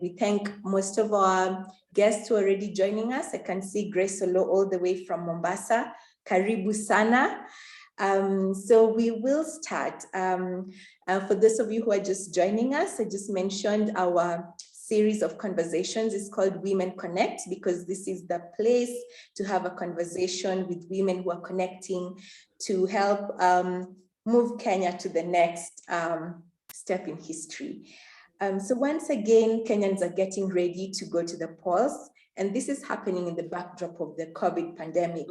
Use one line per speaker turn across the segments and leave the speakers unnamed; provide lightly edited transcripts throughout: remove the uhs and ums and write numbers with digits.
we thank most of our guests who are already joining us. I can see Grace Olo all the way from Mombasa. Karibu sana. So we will start. For those of you who are just joining us, I just mentioned our series of conversations is called Women Connect, because this is the place to have a conversation with women who are connecting to help move Kenya to the next step in history. So once again, Kenyans are getting ready to go to the polls, and this is happening in the backdrop of the COVID pandemic.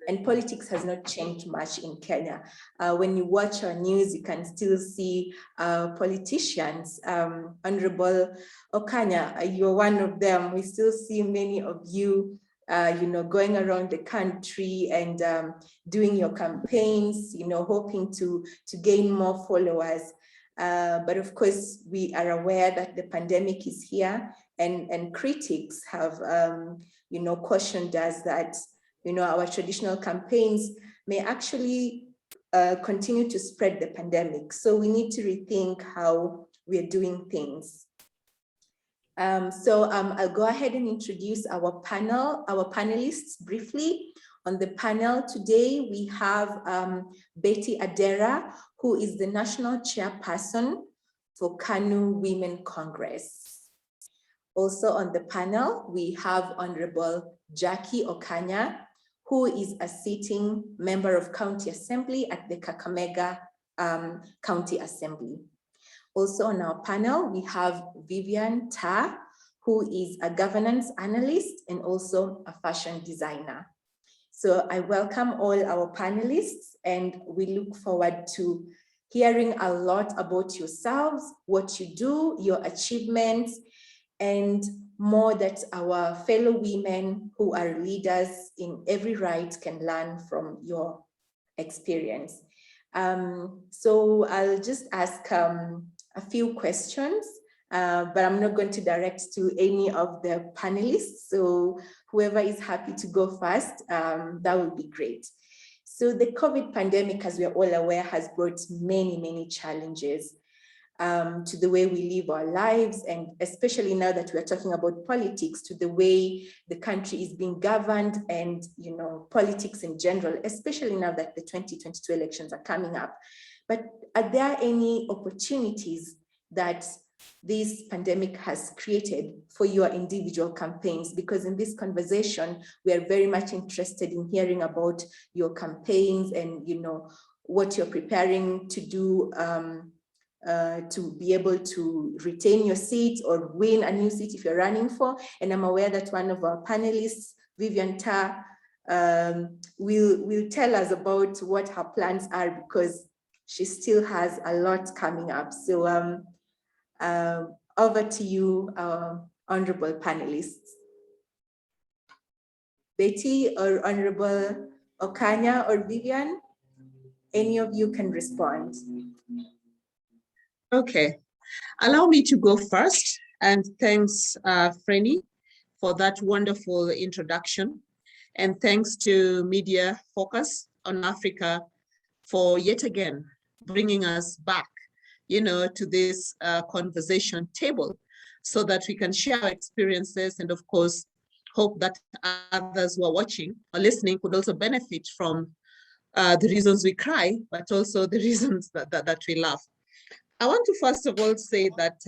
And politics has not changed much in Kenya. When you watch our news, you can still see politicians. Honorable Okanya, you're one of them. We still see many of you, going around the country and doing your campaigns, hoping to gain more followers. But of course, we are aware that the pandemic is here, and critics have, cautioned us that our traditional campaigns may actually continue to spread the pandemic. So we need to rethink how we're doing things. I'll go ahead and introduce our panelists briefly. On the panel today, we have Betty Adera, who is the National Chairperson for KANU Women Congress. Also on the panel, we have Honorable Jackie Okanya, who is a sitting member of County Assembly at the Kakamega County Assembly. Also on our panel, we have Vivienne, who is a governance analyst and also a fashion designer. So I welcome all our panelists, and we look forward to hearing a lot about yourselves, what you do, your achievements, and more that our fellow women who are leaders in every right can learn from your experience. So I'll just ask a few questions, but I'm not going to direct to any of the panelists. So whoever is happy to go first, that would be great. So the COVID pandemic, as we are all aware, has brought many, many challenges to the way we live our lives, and especially now that we're talking about politics, to the way the country is being governed and, politics in general, especially now that the 2022 elections are coming up. But are there any opportunities that this pandemic has created for your individual campaigns? Because in this conversation, we are very much interested in hearing about your campaigns and, what you're preparing to do to be able to retain your seat or win a new seat if you're running for. And I'm aware that one of our panelists, Vivienne, will tell us about what her plans are, because she still has a lot coming up. So over to you, honorable panelists. Betty or Honorable Okanya or Vivienne, any of you can respond.
Okay, allow me to go first, and thanks Frenny for that wonderful introduction, and thanks to Media Focus on Africa for yet again bringing us back, to this conversation table, so that we can share our experiences, and of course hope that others who are watching or listening could also benefit from the reasons we cry, but also the reasons that we laugh. I want to first of all say that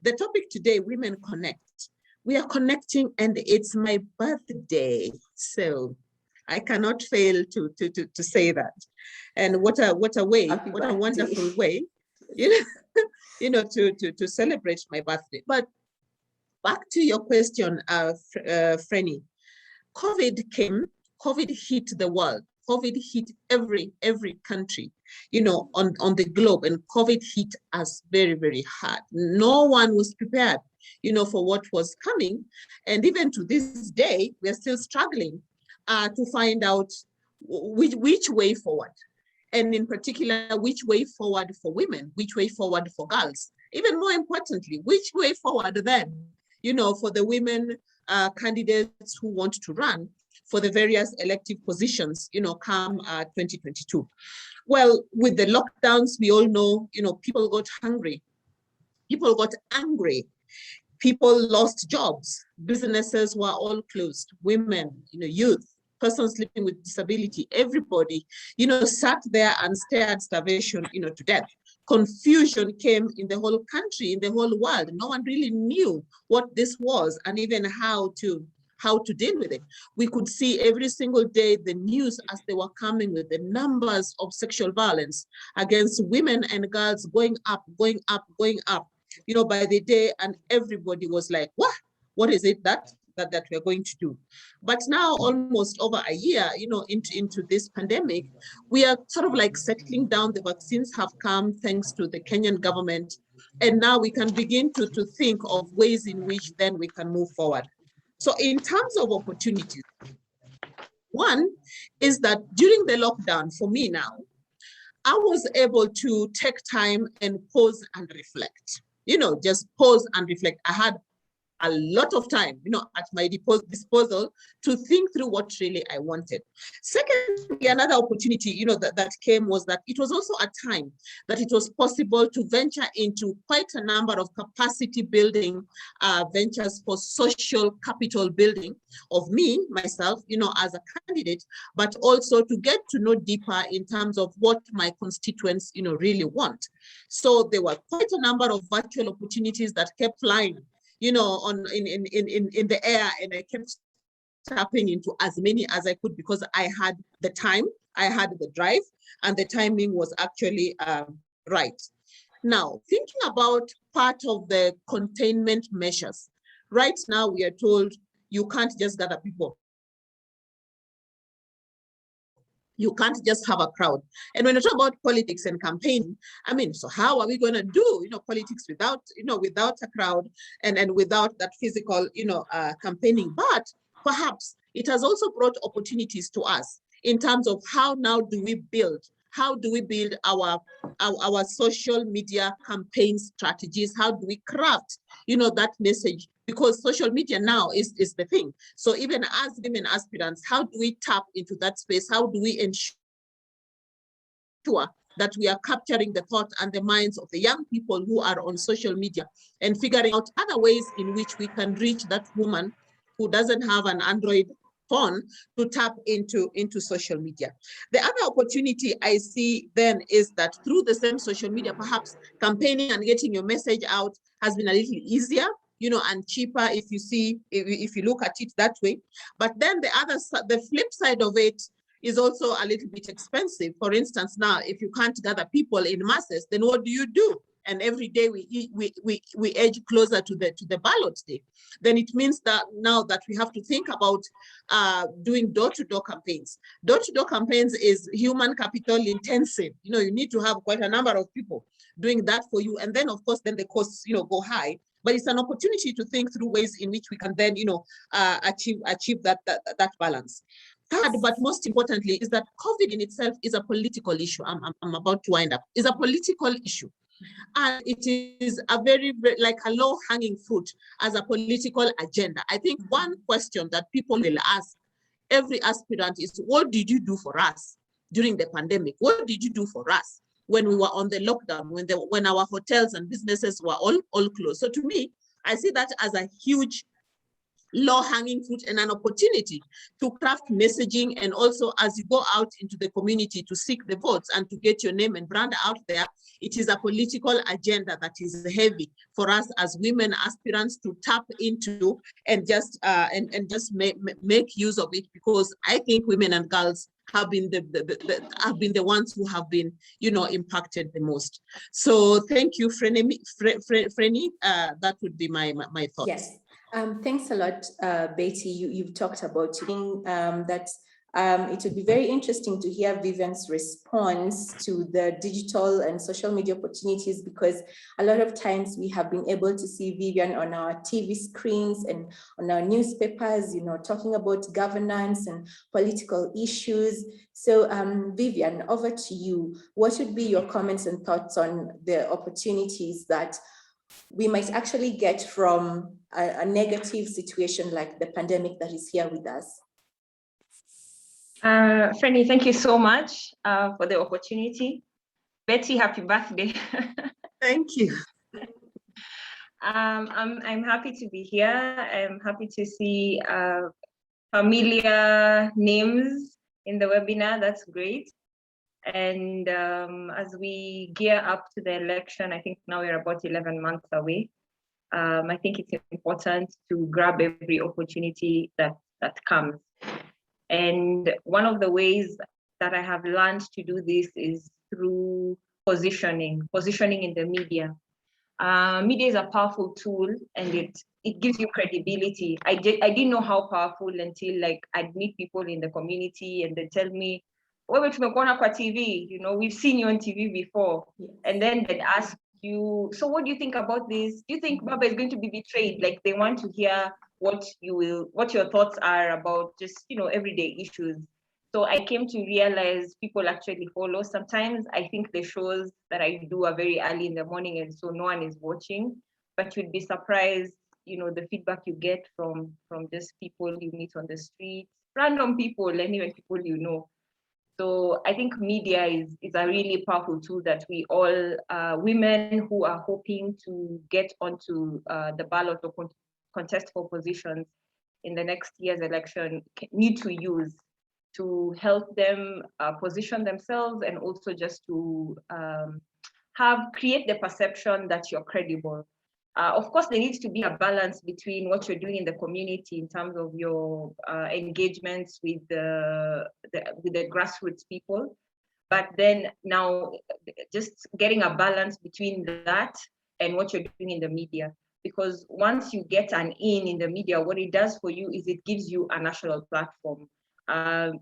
the topic today, Women Connect, we are connecting, and it's my birthday, so I cannot fail to say that. And what a wonderful way, to celebrate my birthday. But back to your question, Frenny. COVID came, COVID hit the world. COVID hit every country, on the globe, and COVID hit us very, very hard. No one was prepared, for what was coming. And even to this day, we're still struggling to find out which way forward. And in particular, which way forward for women, which way forward for girls. Even more importantly, which way forward then, for the women candidates who want to run for the various elective positions, come 2022. Well, with the lockdowns, we all know, people got hungry, people got angry, People lost jobs. Businesses were all closed. Women, youth, persons living with disability, everybody, sat there and stared starvation, to death. Confusion came in the whole country, in the whole world. No one really knew what this was and even how to deal with it. We could see every single day the news as they were coming with the numbers of sexual violence against women and girls going up, going up, going up, by the day, and everybody was like, what is it that we're going to do? But now, almost over a year, into this pandemic, we are sort of like settling down. The vaccines have come thanks to the Kenyan government. And now we can begin to think of ways in which then we can move forward. So in terms of opportunities, one is that during the lockdown, for me now, I was able to take time and pause and reflect. Just pause and reflect. I had a lot of time, at my disposal to think through what really I wanted. Secondly, another opportunity, that came was that it was also a time that it was possible to venture into quite a number of capacity building ventures for social capital building of me, myself, as a candidate, but also to get to know deeper in terms of what my constituents, really want. So there were quite a number of virtual opportunities that kept flying in the air, and I kept tapping into as many as I could because I had the time, I had the drive, and the timing was actually right. Now, thinking about part of the containment measures, right now we are told you can't just gather people. You can't just have a crowd. And when you talk about politics and campaigning, so how are we going to do, politics without, without a crowd and without that physical, campaigning? But perhaps it has also brought opportunities to us in terms of how now do we build our social media campaign strategies? How do we craft, that message? Because social media now is the thing. So even as women aspirants, how do we tap into that space? How do we ensure that we are capturing the thought and the minds of the young people who are on social media and figuring out other ways in which we can reach that woman who doesn't have an Android phone to tap into social media? The other opportunity I see then is that through the same social media, perhaps campaigning and getting your message out has been a little easier, and cheaper if you look at it that way. But then the flip side of it is also a little bit expensive. For instance, now, if you can't gather people in masses, then what do you do? And every day we edge closer to the ballot day. Then it means that now that we have to think about doing door-to-door campaigns. Door-to-door campaigns is human capital intensive. You need to have quite a number of people doing that for you. And then, of course, then the costs, go high. But it's an opportunity to think through ways in which we can then, achieve that balance. Third, but most importantly, is that COVID in itself is a political issue. I'm about to wind up. It's a political issue. And it is a very, like a low-hanging fruit as a political agenda. I think one question that people will ask every aspirant is, what did you do for us during the pandemic? What did you do for us when we were on the lockdown, when our hotels and businesses were all closed? So to me, I see that as a huge low-hanging fruit and an opportunity to craft messaging, and also as you go out into the community to seek the votes and to get your name and brand out there. It is a political agenda that is heavy for us as women aspirants to tap into and just make use of it, because I think women and girls have been the ones who have been, impacted the most. So thank you, Frenny. That would be my thoughts.
Yes. Thanks a lot, Betty. You've talked about that. It would be very interesting to hear Vivienne's response to the digital and social media opportunities, because a lot of times we have been able to see Vivienne on our TV screens and on our newspapers, talking about governance and political issues. So Vivienne, over to you. What would be your comments and thoughts on the opportunities that we might actually get from a negative situation like the pandemic that is here with us?
Frenny, thank you so much for the opportunity. Betty, happy birthday.
Thank you.
I'm happy to be here. I'm happy to see familiar names in the webinar. That's great. And as we gear up to the election, I think now we're about 11 months away. I think it's important to grab every opportunity that comes. And one of the ways that I have learned to do this is through positioning in the media. Media is a powerful tool, and it gives you credibility. I didn't know how powerful until like I'd meet people in the community and they tell me, "Wewe tumekuona kwa TV, you know, we've seen you on TV before." Yes. And then they'd ask you, "So what do you think about this? Do you think Baba is going to be betrayed?" Like they want to hear what your thoughts are about just, you know, everyday issues. So I came to realize people actually follow. Sometimes I think the shows that I do are very early in the morning and so no one is watching, but you'd be surprised, you know, the feedback you get from just people you meet on the street, random people, and even people you know. So I think media is a really powerful tool that we all, women who are hoping to get onto the ballot or contest for positions in the next year's election need to use to help them position themselves, and also just to create the perception that you're credible. Of course, there needs to be a balance between what you're doing in the community in terms of your engagements with the grassroots people, but then now just getting a balance between that and what you're doing in the media. Because once you get an in the media, what it does for you is it gives you a national platform.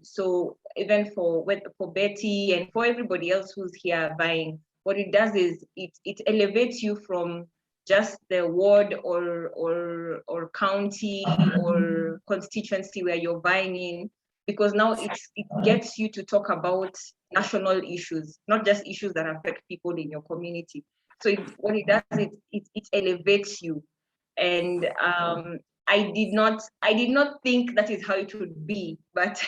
So even for Betty and for everybody else who's here buying, what it does is it elevates you from just the ward or county or constituency where you're buying in, because now it gets you to talk about national issues, not just issues that affect people in your community. So what it does is it elevates you. And I did not think that is how it would be, but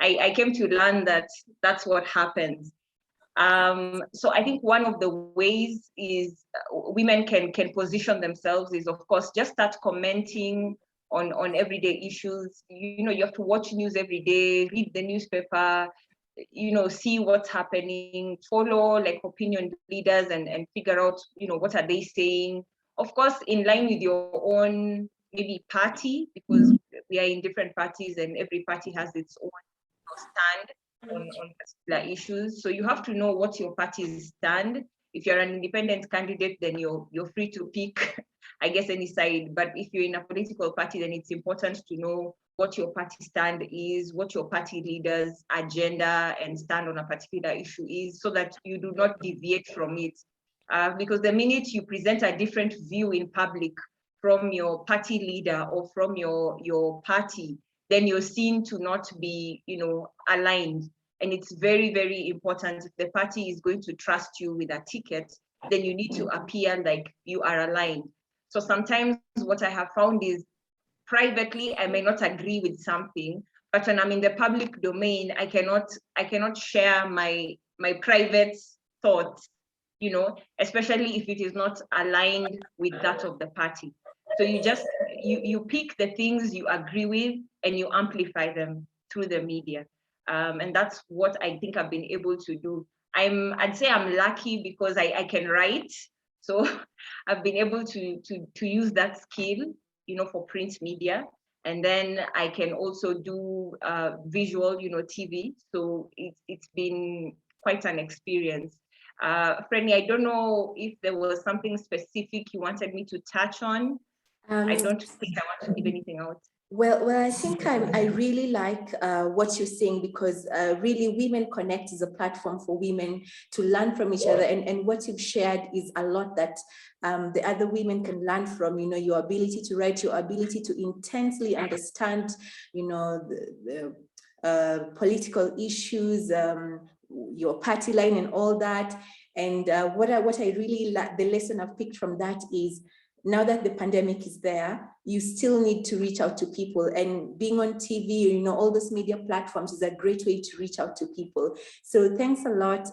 I came to learn that that's what happens. So I think one of the ways is women can position themselves is, of course, just start commenting on everyday issues. You know, you have to watch news every day, read the newspaper, you know, see what's happening, follow like opinion leaders and figure out, you know, what are they saying. Of course, in line with your own maybe party, because we are in different parties and every party has its own stand on particular issues. So you have to know what your parties stand. If you're an independent candidate, then you're free to pick, I guess, any side. But if you're in a political party, then it's important to know what your party stand is, what your party leaders' agenda and stand on a particular issue is, so that you do not deviate from it. Because the minute you present a different view in public from your party leader or from your party, then you're seen to not be, you know, aligned. And it's very, very important. If the party is going to trust you with a ticket, then you need to appear like you are aligned. So sometimes what I have found is privately, I may not agree with something, but when I'm in the public domain, I cannot share my private thoughts, you know, especially if it is not aligned with that of the party. So you pick the things you agree with and you amplify them through the media. And that's what I think I've been able to do. I'd say I'm lucky because I can write. So I've been able to use that skill, you know, for print media. And then I can also do visual, you know, TV. So it's been quite an experience. Frenny, I don't know if there was something specific you wanted me to touch on. I don't think I want to leave anything out.
Well, I think I really like what you're saying, because really Women Connect is a platform for women to learn from each other. And what you've shared is a lot that the other women can learn from, you know, your ability to write, your ability to intensely understand, you know, the political issues, your party line and all that. And what I really like, the lesson I've picked from that is, now that the pandemic is there, you still need to reach out to people, and being on TV, you know, all those media platforms is a great way to reach out to people. So thanks a lot,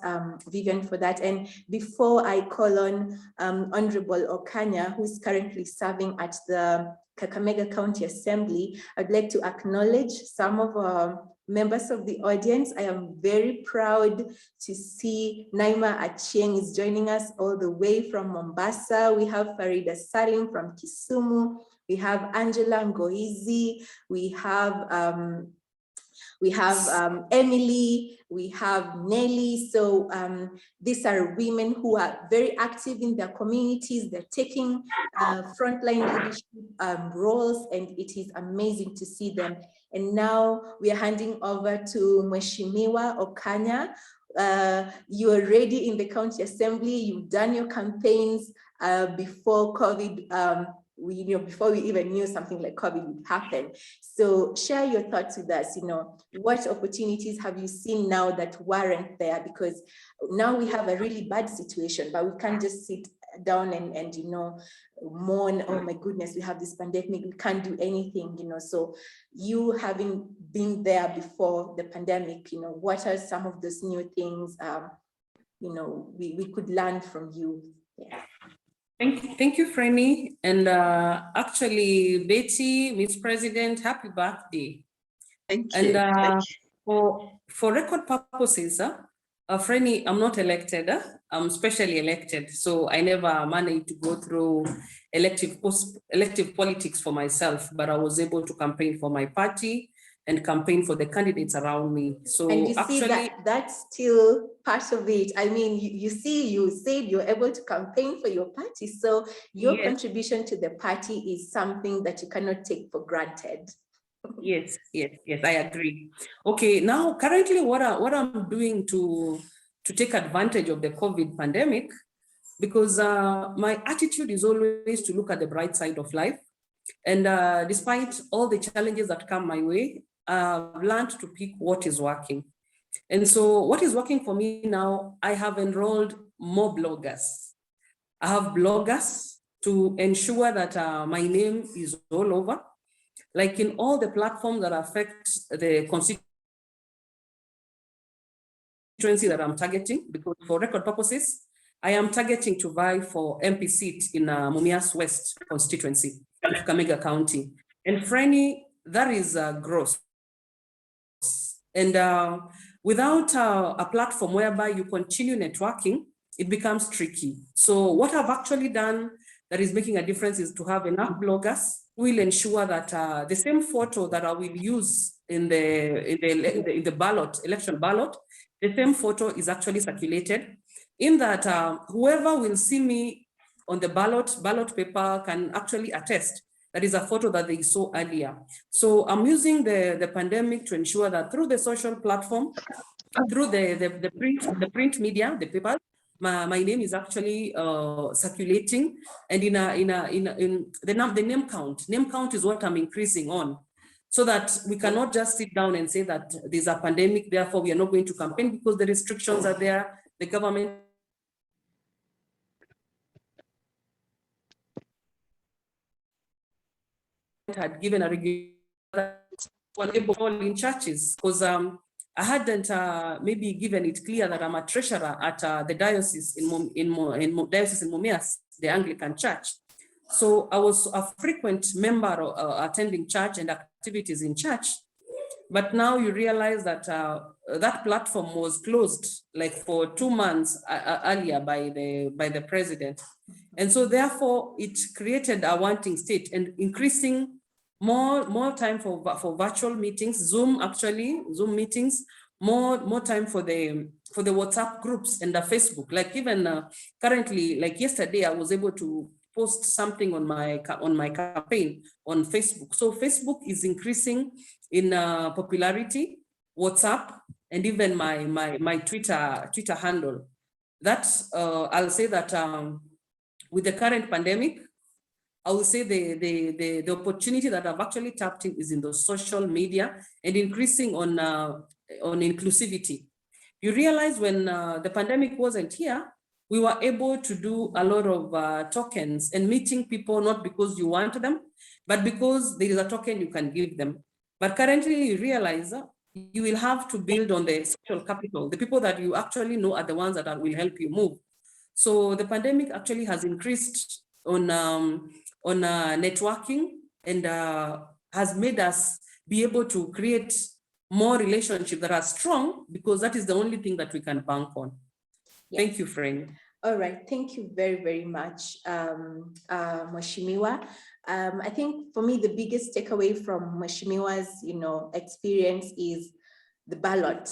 Vivienne, for that. And before I call on Honorable Okanya, who's currently serving at the Kakamega County Assembly, I'd like to acknowledge some of our members of the audience. I am very proud to see Naima Achieng is joining us all the way from Mombasa. We have Farida Salim from Kisumu. We have Angela Ngoizi. We have Emily, we have Nelly. So these are women who are very active in their communities. They're taking frontline leadership roles, and it is amazing to see them. And now we are handing over to Mheshimiwa Okanya. You are already in the county assembly. You've done your campaigns before COVID. Before we even knew something like COVID would happen. So share your thoughts with us, what opportunities have you seen now that weren't there? Because now we have a really bad situation, but we can't just sit down and mourn, oh my goodness, we have this pandemic, we can't do anything, So you having been there before the pandemic, what are some of those new things, we could learn from you? Yeah.
Thank you, Frenny. And actually, Betty, Miss President, happy birthday.
Thank you.
And for record purposes, Frenny, I'm not elected. I'm specially elected. So I never managed to go through elective politics for myself, but I was able to campaign for my party and campaign for the candidates around me. So
and you
actually,
see that's still part of it. I mean, you said you're able to campaign for your party. So your
yes,
contribution to the party is something that you cannot take for granted.
Yes, I agree. Okay, now currently what I'm doing to take advantage of the COVID pandemic, because my attitude is always to look at the bright side of life. And despite all the challenges that come my way, I've learned to pick what is working. And so what is working for me now, I have enrolled more bloggers. I have bloggers to ensure that my name is all over, like in all the platforms that affect the constituency that I'm targeting, because for record purposes, I am targeting to vie for MP seat in Mumias West constituency, in Kakamega County. And Frenny, that is gross. And without a platform whereby you continue networking, it becomes tricky. So what I've actually done that is making a difference is to have enough bloggers who will ensure that the same photo that I will use in the ballot, election ballot, the same photo is actually circulated, in that whoever will see me on the ballot paper can actually attest that is a photo that they saw earlier. So I'm using the pandemic to ensure that through the social platform, through the print media, the paper, my name is actually circulating, and in the name count is what I'm increasing on, so that we cannot just sit down and say that there's a pandemic, therefore we are not going to campaign because the restrictions are there. The government had given a regulation in churches, because I hadn't maybe given it clear that I'm a treasurer at the diocese in Mumias, the Anglican Church. So I was a frequent member attending church and activities in church. But now you realize that that platform was closed like for 2 months earlier by the president. And so therefore it created a wanting state and increasing more time for virtual meetings, Zoom meetings, more time for the WhatsApp groups and the Facebook. Like even currently, like yesterday, I was able to post something on my campaign on Facebook. So Facebook is increasing in popularity, WhatsApp, and even my Twitter handle. That's I'll say that with the current pandemic, I will say the opportunity that I've actually tapped in is in the social media and increasing on inclusivity. You realize when the pandemic wasn't here, we were able to do a lot of tokens and meeting people, not because you want them, but because there is a token you can give them. But currently you realize you will have to build on the social capital. The people that you actually know are the ones that will help you move. So the pandemic actually has increased on networking and has made us be able to create more relationships that are strong, because that is the only thing that we can bank on. Yes. Thank you, Frenny.
All right, thank you very, very much, Mheshimiwa. I think for me, the biggest takeaway from Mheshimiwa's, experience is the ballot.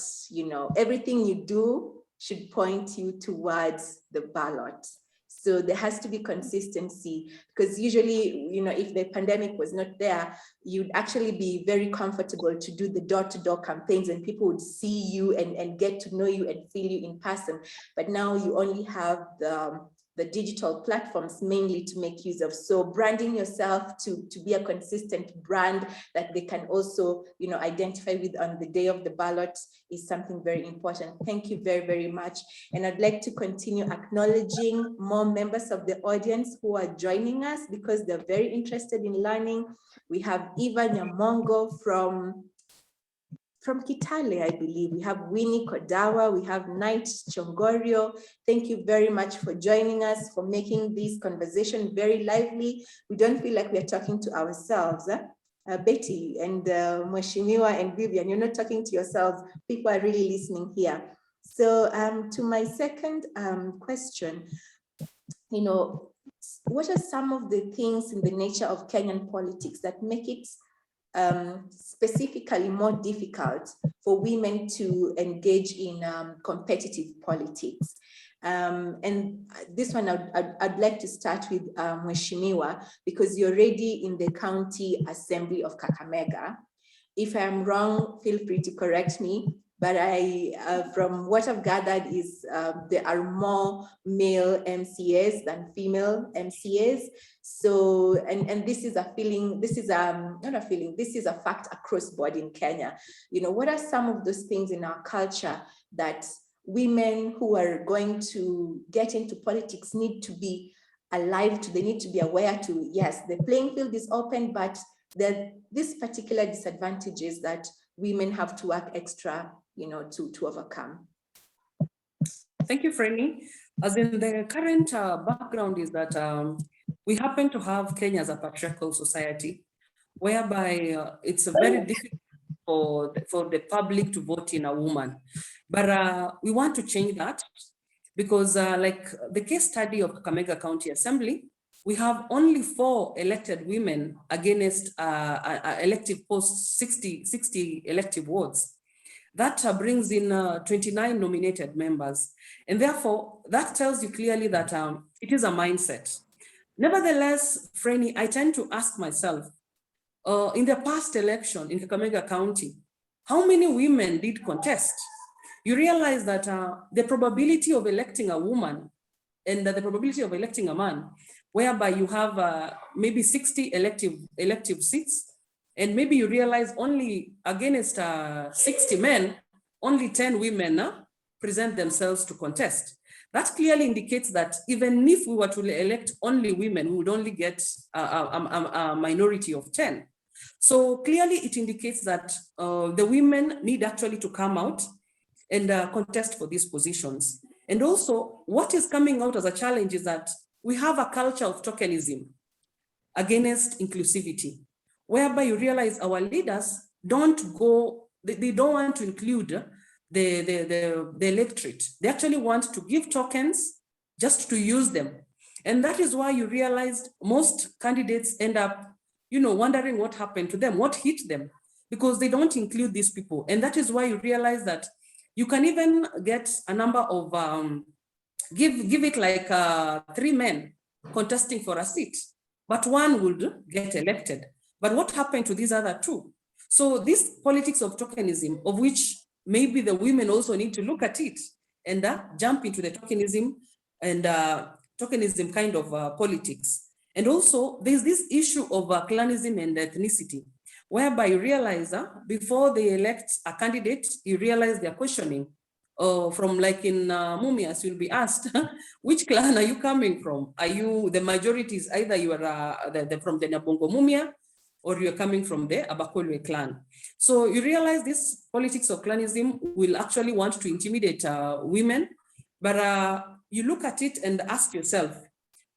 Everything you do should point you towards the ballot. So there has to be consistency, because usually, if the pandemic was not there, you'd actually be very comfortable to do the door-to-door campaigns and people would see you and get to know you and feel you in person. But now you only have the digital platforms mainly to make use of. So branding yourself to be a consistent brand that they can also, identify with on the day of the ballot is something very important. Thank you very, very much. And I'd like to continue acknowledging more members of the audience who are joining us because they're very interested in learning. We have Eva Nyamongo from Kitale, I believe. We have Winnie Kodawa, we have Knight Chongorio. Thank you very much for joining us, for making this conversation very lively. We don't feel like we're talking to ourselves. Betty and Mheshimiwa and Vivienne, you're not talking to yourselves. People are really listening here. So to my second question, what are some of the things in the nature of Kenyan politics that make it specifically more difficult for women to engage in competitive politics? And this one, I'd like to start with Mheshimiwa, because you're already in the County Assembly of Kakamega. If I'm wrong, feel free to correct me. But from what I've gathered is there are more male MCAs than female MCAs. So, and this is a feeling, this is not a feeling, this is a fact across board in Kenya. What are some of those things in our culture that women who are going to get into politics need to be alive to, they need to be aware to? Yes, the playing field is open, but there are these particular disadvantages that women have to work extra, to overcome.
Thank you, Frenny. As in the current background is that we happen to have Kenya as a patriarchal society, whereby it's very difficult for the public to vote in a woman. But we want to change that because like the case study of Kakamega County Assembly, we have only 4 elected women against elective posts, 60 elective wards. That brings in 29 nominated members. And therefore, that tells you clearly that it is a mindset. Nevertheless, Frenny, I tend to ask myself, in the past election in Kakamega County, how many women did contest? You realize that the probability of electing a woman and the probability of electing a man, whereby you have maybe 60 elective seats, and maybe you realize only against 60 men, only 10 women present themselves to contest. That clearly indicates that even if we were to elect only women, we would only get a minority of 10. So clearly it indicates that the women need actually to come out and contest for these positions. And also what is coming out as a challenge is that we have a culture of tokenism against inclusivity, whereby you realize our leaders don't go, they don't want to include the electorate. They actually want to give tokens just to use them. And that is why you realized most candidates end up, wondering what happened to them, what hit them, because they don't include these people. And that is why you realize that you can even get a number of, give it like 3 men contesting for a seat, but 1 would get elected. But what happened to these other 2? So this politics of tokenism, of which maybe the women also need to look at it and jump into the tokenism and tokenism kind of politics. And also there's this issue of clanism and ethnicity, whereby you realize before they elect a candidate, you realize they're questioning or from like in Mumias, you'll be asked, which clan are you coming from? Are you, the majority is either you are from the Nabongo Mumia, or you're coming from the Abakolwe clan. So you realize this politics of clanism will actually want to intimidate women, but you look at it and ask yourself,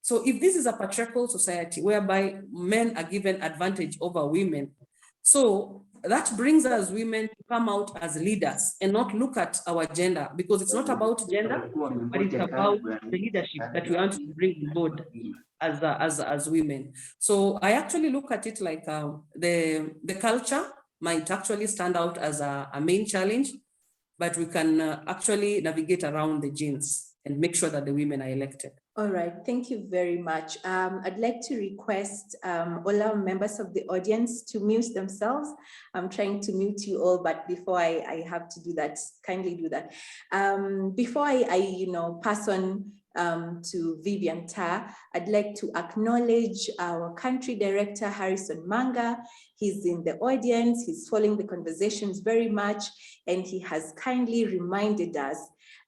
so if this is a patriarchal society whereby men are given advantage over women, so that brings us women to come out as leaders and not look at our gender, because it's not about gender, but it's about the leadership that we want to bring on board as women. So I actually look at it like the culture might actually stand out as a main challenge, but we can actually navigate around the genes and make sure that the women are elected.
All right, thank you very much. I'd like to request all our members of the audience to mute themselves. I'm trying to mute you all, but before I have to do that, kindly do that. Before I pass on to Vivienne Ta, I'd like to acknowledge our country director, Harrison Manga. He's in the audience, he's following the conversations very much, and he has kindly reminded us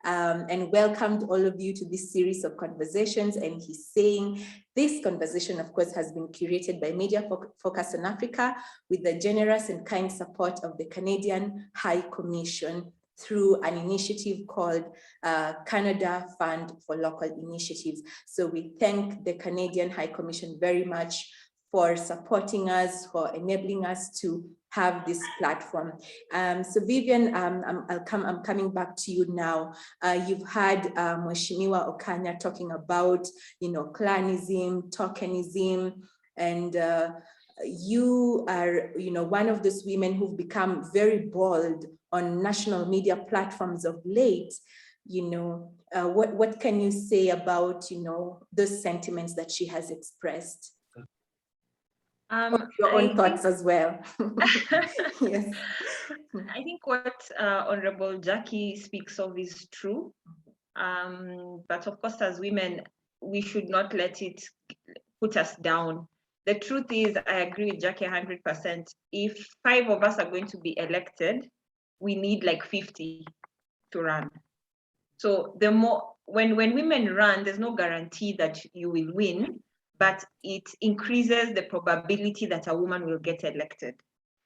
and welcomed all of you to this series of conversations. And he's saying this conversation, of course, has been curated by Media Focus on Africa with the generous and kind support of the Canadian High Commission through an initiative called Canada Fund for Local Initiatives. So we thank the Canadian High Commission very much for supporting us, for enabling us to have this platform. So Vivienne, I'm coming back to you now. You've had Mheshimiwa Okanya talking about, clanism, tokenism, and you are, one of those women who've become very bold on national media platforms of late. What can you say about, those sentiments that she has expressed? Your own thoughts as well. Yes.
I think what Honorable Jackie speaks of is true. But of course, as women, we should not let it put us down. The truth is, I agree with Jackie 100%. If 5 of us are going to be elected, we need like 50 to run. So the more, when women run, there's no guarantee that you will win, but it increases the probability that a woman will get elected.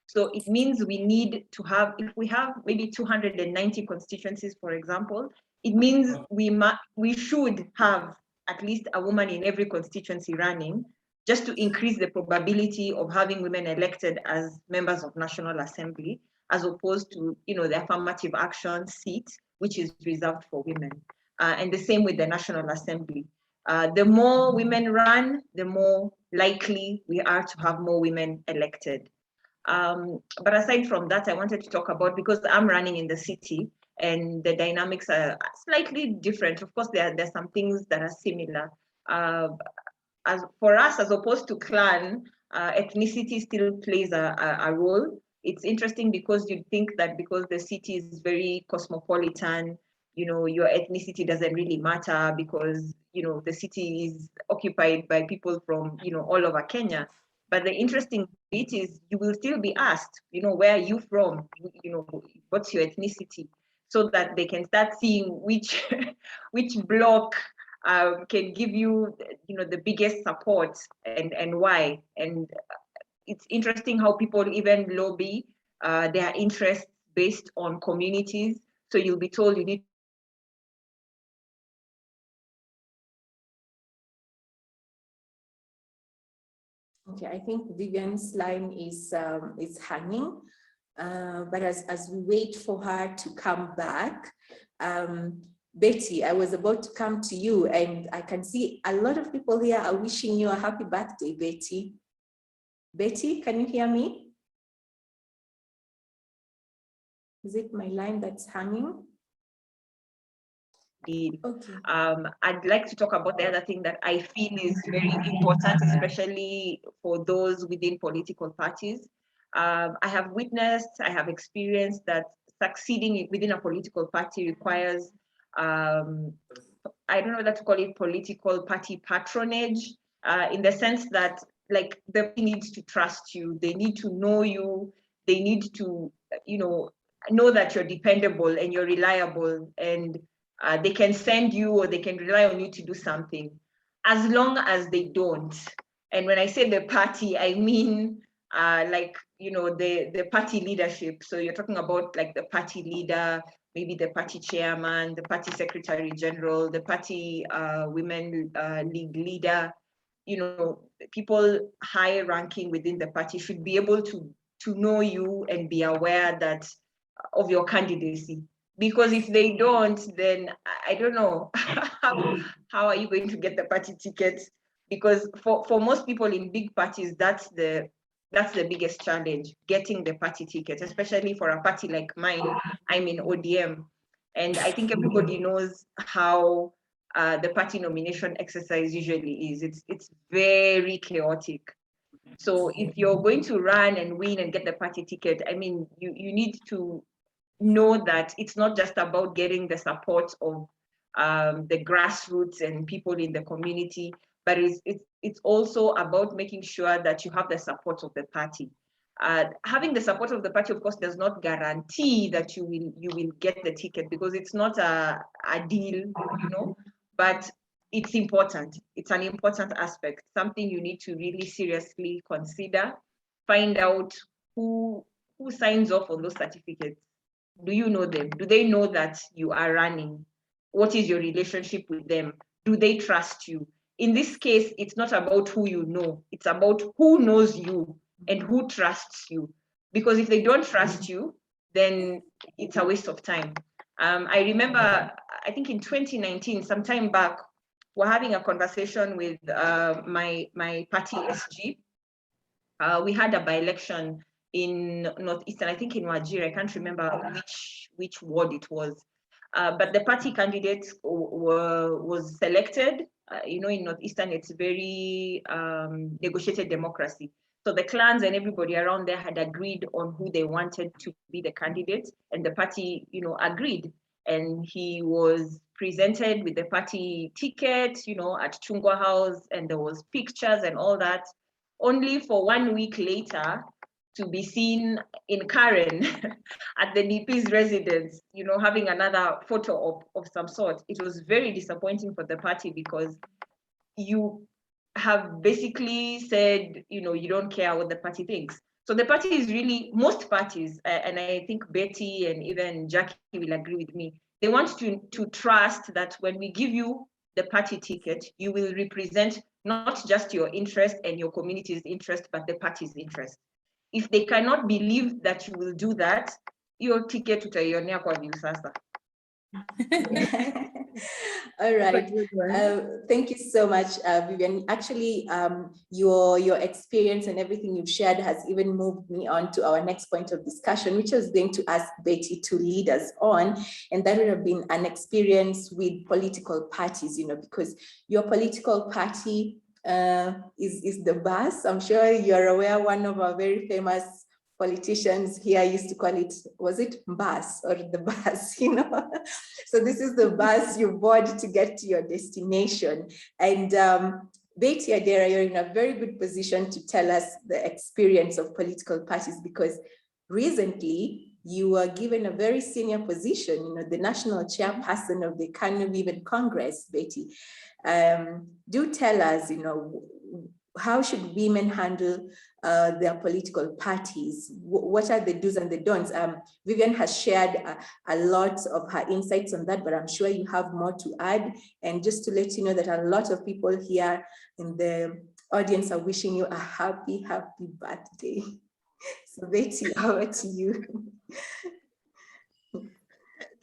So it means we need to have, if we have maybe 290 constituencies, for example, it means we should have at least a woman in every constituency running, just to increase the probability of having women elected as members of National Assembly, as opposed to the affirmative action seat, which is reserved for women. And the same with the National Assembly. The more women run, the more likely we are to have more women elected. But aside from that, I wanted to talk about, because I'm running in the city and the dynamics are slightly different. Of course, there's some things that are similar. As for us, as opposed to clan, ethnicity still plays a role. It's interesting because you'd think that because the city is very cosmopolitan, your ethnicity doesn't really matter because, the city is occupied by people from, all over Kenya. But the interesting bit is you will still be asked, where are you from? What's your ethnicity? So that they can start seeing which block can give you, the biggest support and why. And it's interesting how people even lobby their interests based on communities. So you'll be told you need.
Okay, I think Vivienne's line is hanging, but as we wait for her to come back, Betty, I was about to come to you, and I can see a lot of people here are wishing you a happy birthday, Betty. Betty, can you hear me? Is it my line that's hanging?
Okay.
I'd
like to talk about the other thing that I feel is very important, especially for those within political parties. I have witnessed, I have experienced that succeeding within a political party requires, I don't know whether to call it political party patronage, in the sense that the party needs to trust you, they need to know you, they need to, know that you're dependable and you're reliable, and they can send you or they can rely on you to do something. As long as they don't, and when I say the party, I mean like, you know, the party leadership. So you're talking about like the party leader, maybe the party chairman, the party secretary general, the party women league leader. You know, people high ranking within the party should be able to know you and be aware that of your candidacy. Because if they don't, then I don't know how are you going to get the party ticket? Because for most people in big parties, that's the biggest challenge, getting the party ticket, especially for a party like mine. I'm in ODM, and I think everybody knows how the party nomination exercise usually is. It's very chaotic. So if you're going to run and win and get the party ticket, I mean, you need to know that it's not just about getting the support of the grassroots and people in the community, but it's also about making sure that you have the support of the party. Having the support of the party, of course, does not guarantee that you will get the ticket, because it's not a deal, you know, but it's important. It's an important aspect, something you need to really seriously consider. Find out who signs off on those certificates. Do you know them? Do they know that you are running? What is your relationship with them? Do they trust you? In this case, it's not about who you know. It's about who knows you and who trusts you. Because if they don't trust you, then it's a waste of time. I remember, I think in 2019, some time back, we're having a conversation with my party SG. We had a by-election in Northeastern, I think in Wajir, I can't remember which ward it was. But the party candidate was selected. You know, in Northeastern, it's very negotiated democracy. So the clans and everybody around there had agreed on who they wanted to be the candidate, and the party, you know, agreed. And he was presented with the party ticket, you know, at Chungwa House, and there was pictures and all that, only for 1 week later to be seen in Karen at the DP's residence, you know, having another photo of some sort. It was very disappointing for the party, because you have basically said, you know, you don't care what the party thinks. So the party is really, most parties, and I think Betty and even Jackie will agree with me, they want to trust that when we give you the party ticket, you will represent not just your interest and your community's interest, but the party's interest. If they cannot believe that you will do that, your ticket utaionea kwa Viusasa.
All right. Thank you so much, Vivienne. Actually, your experience and everything you've shared has even moved me on to our next point of discussion, which I was going to ask Betty to lead us on, and that would have been an experience with political parties, you know, because your political party is the BAS. I'm sure you're aware, one of our very famous politicians here used to call it, was it bus or the bus, you know? So this is the bus you board to get to your destination. And Betty Adera, you're in a very good position to tell us the experience of political parties, because recently you were given a very senior position, you know, the national chairperson of the KANU Women Congress, Betty. Do tell us, you know, how should women handle their political parties? What are the do's and the don'ts? Vivienne has shared a lot of her insights on that, but I'm sure you have more to add. And just to let you know that a lot of people here in the audience are wishing you a happy, happy birthday. So Betty, over to you.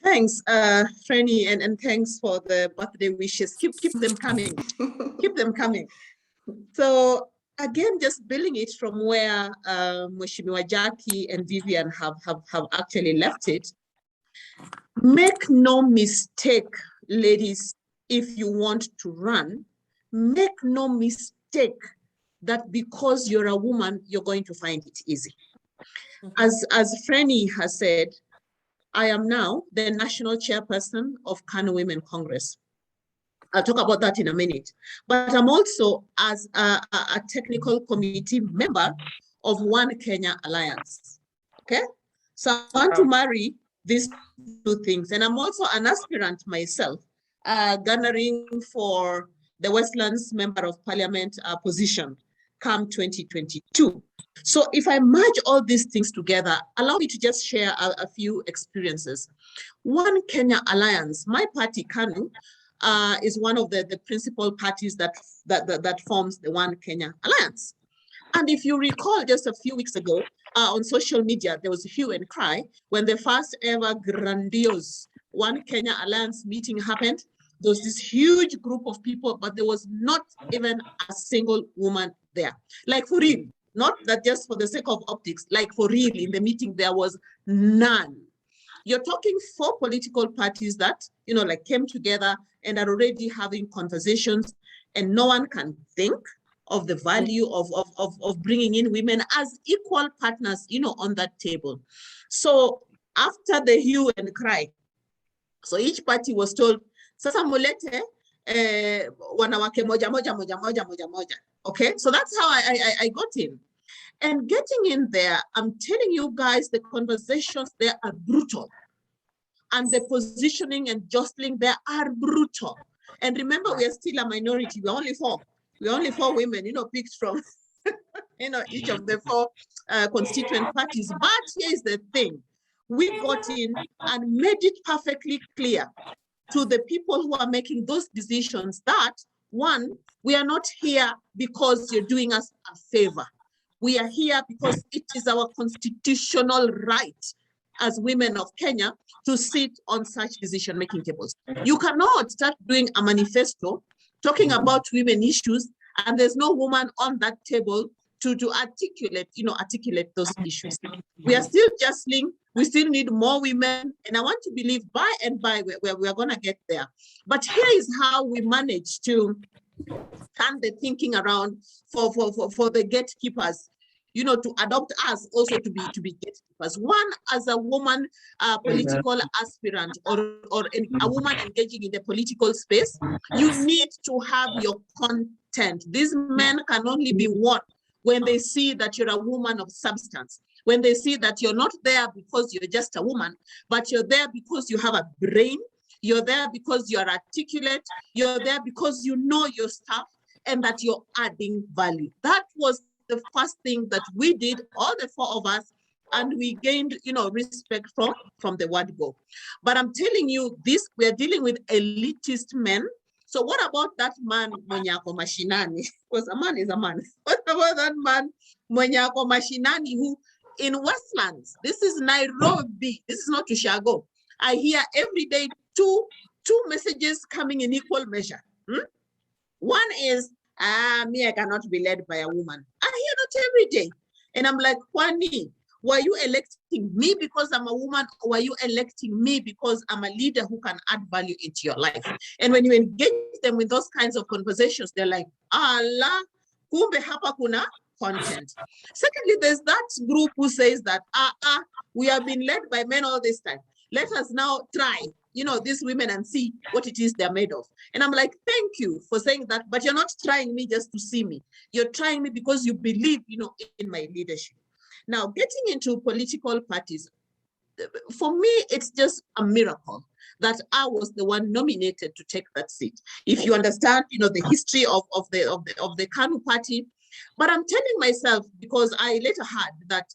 Thanks, Frenny, and thanks for the birthday wishes. Keep them coming. Keep them coming. So again, just building it from where Mheshimiwa Jackie and Vivienne have actually left it. Make no mistake, ladies, if you want to run, make no mistake that because you're a woman, you're going to find it easy. As Frenny has said, I am now the national chairperson of KANU Women Congress. I'll talk about that in a minute. But I'm also as a technical committee member of One Kenya Alliance. Okay, So I want to marry these two things. And I'm also an aspirant myself, garnering for the Westlands Member of Parliament position come 2022. So if I merge all these things together, allow me to just share a few experiences. One Kenya Alliance, my party, KANU, is one of the principal parties that forms the One Kenya Alliance. And if you recall, just a few weeks ago, on social media, there was a hue and cry when the first ever grandiose One Kenya Alliance meeting happened. There was this huge group of people, but there was not even a single woman there. Like for real, not that just for the sake of optics, like for real, in the meeting, there was none. You're talking 4 political parties that, you know, like came together and are already having conversations, and no one can think of the value of bringing in women as equal partners, you know, on that table. So after the hue and cry, so each party was told, sasa mulete wanawake moja moja moja moja moja moja. Okay, so that's how I got in. And getting in there, I'm telling you guys, the conversations there are brutal. And the positioning and jostling there are brutal. And remember, we are still a minority. We're only 4. We're only 4 women, you know, picked from, you know, each of the 4 constituent parties. But here's the thing. We got in and made it perfectly clear to the people who are making those decisions that, one, we are not here because you're doing us a favor. We are here because it is our constitutional right as women of Kenya to sit on such decision-making tables. You cannot start doing a manifesto talking about women issues and there's no woman on that table to articulate, you know, articulate those issues. We are still jostling. We still need more women. And I want to believe by and by we're going to get there. But here is how we manage to turn the thinking around for the gatekeepers, you know, to adopt us also to be gatekeepers. One, as a woman political aspirant or a woman engaging in the political space, you need to have your content. These men can only be won when they see that you're a woman of substance, when they see that you're not there because you're just a woman, but you're there because you have a brain, you're there because you're articulate, you're there because you know your stuff, and that you're adding value. That was the first thing that we did, all the 4 of us, and we gained, you know, respect from the word go. But I'm telling you this, we're dealing with elitist men. So what about that man, Mwenyako Mashinani? Because a man is a man. What about that man, Mwenyako Mashinani, who in Westlands, this is Nairobi, this is not Ushago. I hear every day two messages coming in equal measure. One is, me, I cannot be led by a woman. I hear that every day. And I'm like, Kwani, were you electing me because I'm a woman, or were you electing me because I'm a leader who can add value into your life? And when you engage them with those kinds of conversations, they're like, Allah, kumbe hapa kuna content. Secondly, there's that group who says that, we have been led by men all this time. Let us now try, you know, these women and see what it is they're made of. And I'm like, thank you for saying that, but you're not trying me just to see me. You're trying me because you believe, you know, in my leadership. Now, getting into political parties, for me, it's just a miracle that I was the one nominated to take that seat. If you understand, you know, the history of the KANU party, but I'm telling myself, because I later heard that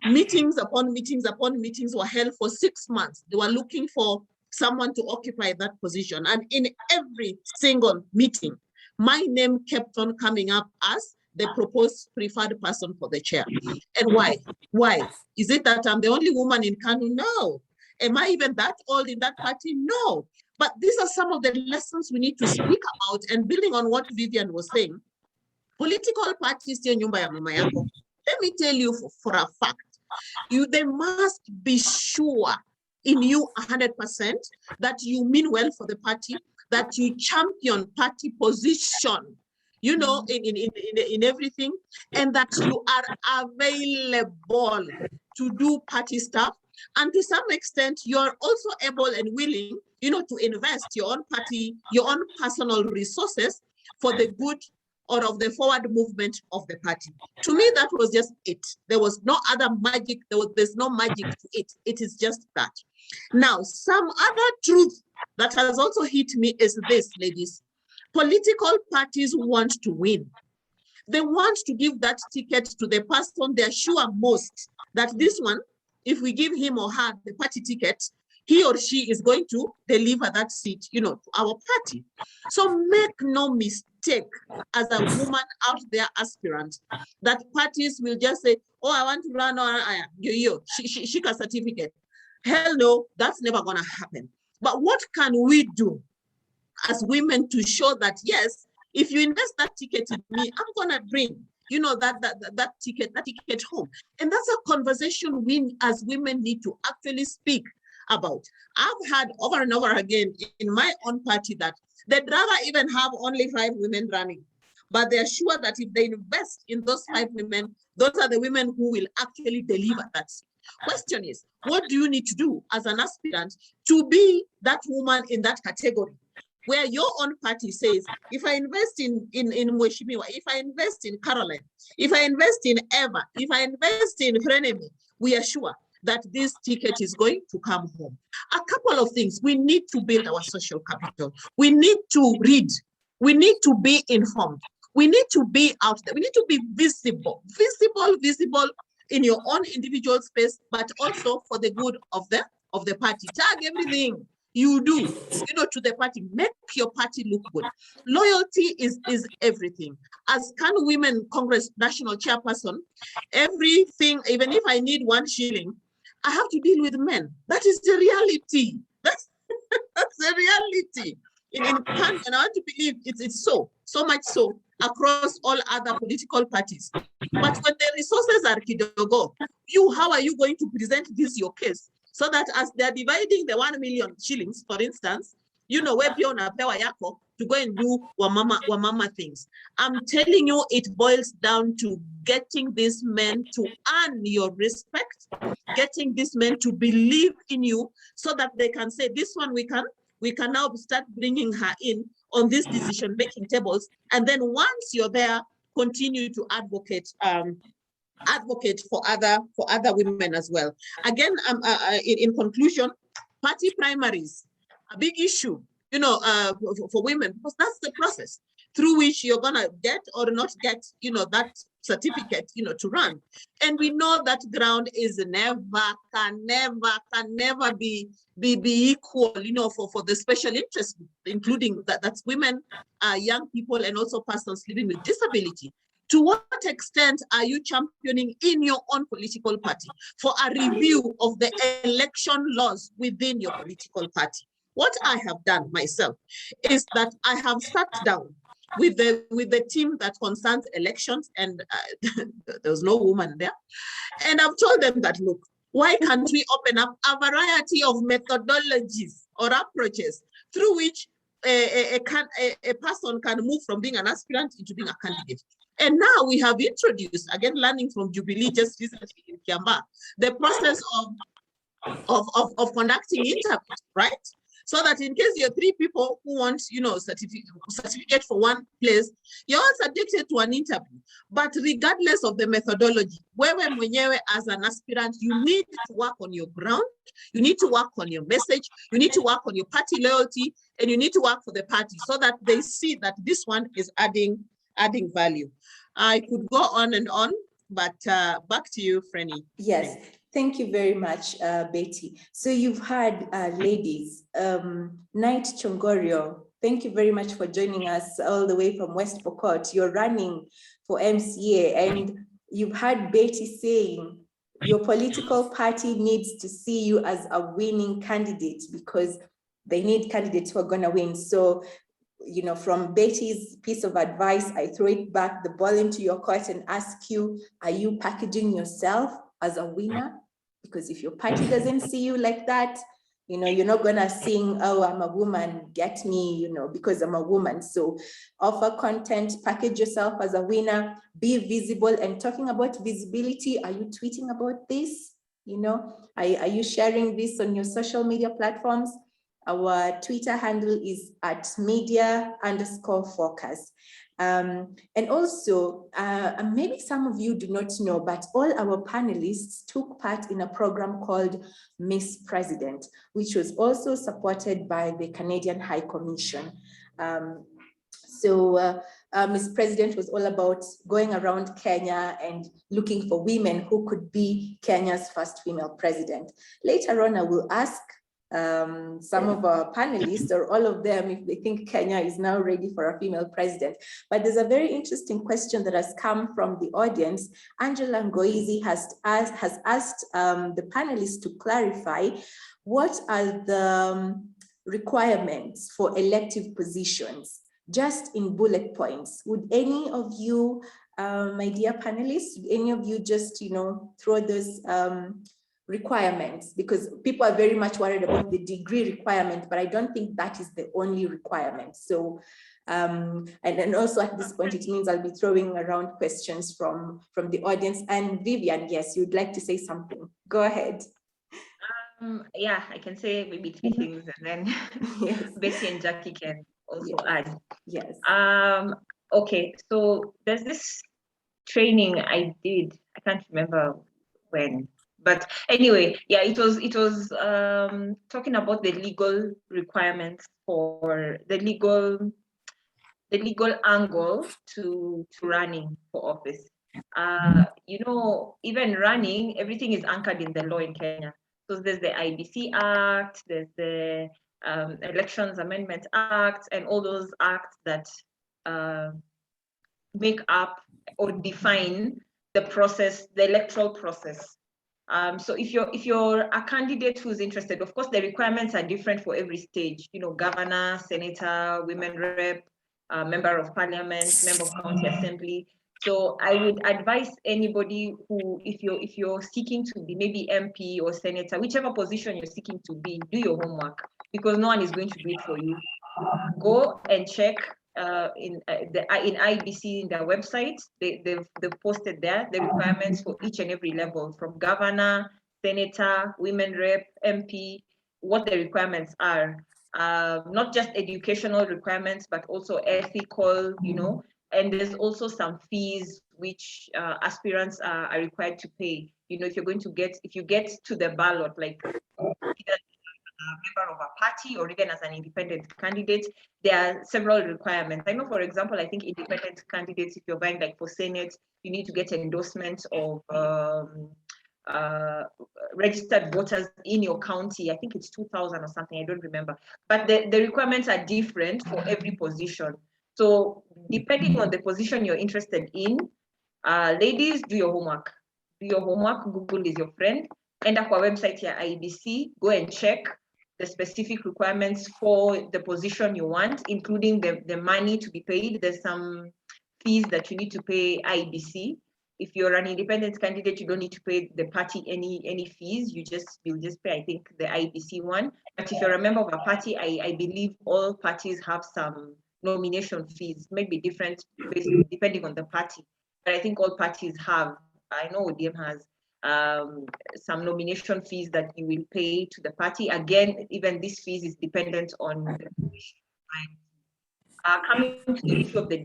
meetings upon meetings upon meetings were held for 6 months. They were looking for someone to occupy that position. And in every single meeting, my name kept on coming up as the proposed preferred person for the chair. And why? Why? Is it that I'm the only woman in KANU? No. Am I even that old in that party? No. But these are some of the lessons we need to speak about. And building on what Vivienne was saying, political parties, let me tell you for a fact, they must be sure in you 100% that you mean well for the party, that you champion party position, you know, in everything, and that you are available to do party stuff. And to some extent, you're also able and willing, you know, to invest your own party, your own personal resources for the good or of the forward movement of the party. To me, that was just it. There was no other magic. There's no magic to it. It is just that. Now, some other truth that has also hit me is this, ladies. Political parties want to win. They want to give that ticket to the person they're sure most that this one, if we give him or her the party ticket, he or she is going to deliver that seat, to our party. So make no mistake, as a woman out there aspirant, that parties will just say, oh, I want to run on Shika certificate. Hell no, that's never gonna happen. But what can we do as women to show that, yes, if you invest that ticket in me, I'm gonna bring, that ticket home. And that's a conversation we as women need to actually speak about. I've had over and over again in my own party that they'd rather even have only 5 women running, but they're sure that if they invest in those 5 women, those are the women who will actually deliver that. Question is, what do you need to do as an aspirant to be that woman in that category? Where your own party says, if I invest in Mweshimiwa, if I invest in Caroline, if I invest in Eva, if I invest in Frenny, we are sure that this ticket is going to come home. A couple of things. We need to build our social capital. We need to read. We need to be informed. We need to be out there. We need to be visible in your own individual space, but also for the good of the party. Tag everything you do, to the party. Make your party look good. Loyalty is everything. As KANU Women Congress National Chairperson, everything, even if I need 1 shilling, I have to deal with men. That is the reality. That's the reality. In KANU, and I want to believe it's so much so across all other political parties. But when the resources are kidogo, how are you going to present this your case? So that as they're dividing the 1 million shillings, for instance, where pia unapewa yako to go and do wamama things. I'm telling you, it boils down to getting these men to earn your respect, getting these men to believe in you, so that they can say, this one we can now start bringing her in on these decision-making tables. And then once you're there, continue to advocate for other women as well. Again, in conclusion, party primaries, a big issue, for women, because that's the process through which you're gonna get or not get, that certificate, to run. And we know that ground is can never be equal, for the special interest, including that's women, young people, and also persons living with disability. To what extent are you championing in your own political party for a review of the election laws within your political party? What I have done myself is that I have sat down with the team that concerns elections, and there was no woman there. And I've told them that, look, why can't we open up a variety of methodologies or approaches through which a person can move from being an aspirant into being a candidate? And now we have introduced, again, learning from Jubilee just recently in Kiamba, the process of conducting interviews, right? So that in case you're 3 people who want, certificate for one place, you're all subjected to an interview. But regardless of the methodology, wewe mwenyewe as an aspirant, you need to work on your ground, you need to work on your message, you need to work on your party loyalty, and you need to work for the party so that they see that this one is adding value. I could go on and on, but back to you, Frenny.
Yes. Thank you very much, Betty. So you've had ladies, Knight Chongorio, thank you very much for joining us all the way from West Pokot. You're running for MCA, and you've had Betty saying your political party needs to see you as a winning candidate because they need candidates who are gonna win. So, from Betty's piece of advice, I throw it back, the ball into your court and ask you, are you packaging yourself as a winner? Because if your party doesn't see you like that, you're not gonna sing, oh, I'm a woman, get me, because I'm a woman. So offer content, package yourself as a winner, be visible. And talking about visibility, are you tweeting about this? Are you sharing this on your social media platforms? Our Twitter handle is @media_focus. And also, maybe some of you do not know, but all our panelists took part in a program called Miss President, which was also supported by the Canadian High Commission. Miss President was all about going around Kenya and looking for women who could be Kenya's first female president. Later on, I will ask some of our panelists or all of them if they think Kenya is now ready for a female president. But there's a very interesting question that has come from the audience. Angela Ngoizi has asked the panelists to clarify what are the requirements for elective positions, just in bullet points. Would any of you, my dear panelists, would any of you just, throw those requirements, because people are very much worried about the degree requirement, but I don't think that is the only requirement. So, and then also at this point, it means I'll be throwing around questions from the audience. And Vivienne, yes, you'd like to say something. Go ahead.
Yeah, I can say maybe 3 things, and then
Yes.
Betty and Jackie can also add.
Yes.
Okay, so there's this training I did. I can't remember when. But anyway, yeah, it was talking about the legal requirements for the legal angle to running for office. Even running, everything is anchored in the law in Kenya. So there's the IBC Act, there's the Elections Amendment Act, and all those acts that make up or define the process, the electoral process. So if you're a candidate who's interested, of course, the requirements are different for every stage, governor, senator, women rep, member of parliament, member of county assembly. So I would advise anybody who, if you're seeking to be maybe MP or senator, whichever position you're seeking to be, do your homework, because no one is going to do it for you. Go and check in IBC, in their website, they've posted there the requirements for each and every level, from governor, senator, women rep, MP, what the requirements are. Not just educational requirements, but also ethical, and there's also some fees which aspirants are required to pay. If you get to the ballot, like either a member of a party or even as an independent candidate, there are several requirements. I know, for example, I think independent candidates, if you're vying like for Senate, you need to get endorsement of registered voters in your county. I think it's 2,000 or something, I don't remember. But the requirements are different for every position. So depending on the position you're interested in, ladies, do your homework. Do your homework. Google is your friend. End up our website here, IBC. Go and check the specific requirements for the position you want, including the money to be paid. There's some fees that you need to pay IBC. If you're an independent candidate, you don't need to pay the party any fees. You'll just pay, I think, the IBC one. But if you're a member of a party, I believe all parties have some nomination fees, maybe different depending on the party. But I think all parties have. I know ODM has some nomination fees that you will pay to the party. Again, even this fees is dependent on the position. Coming to the issue of the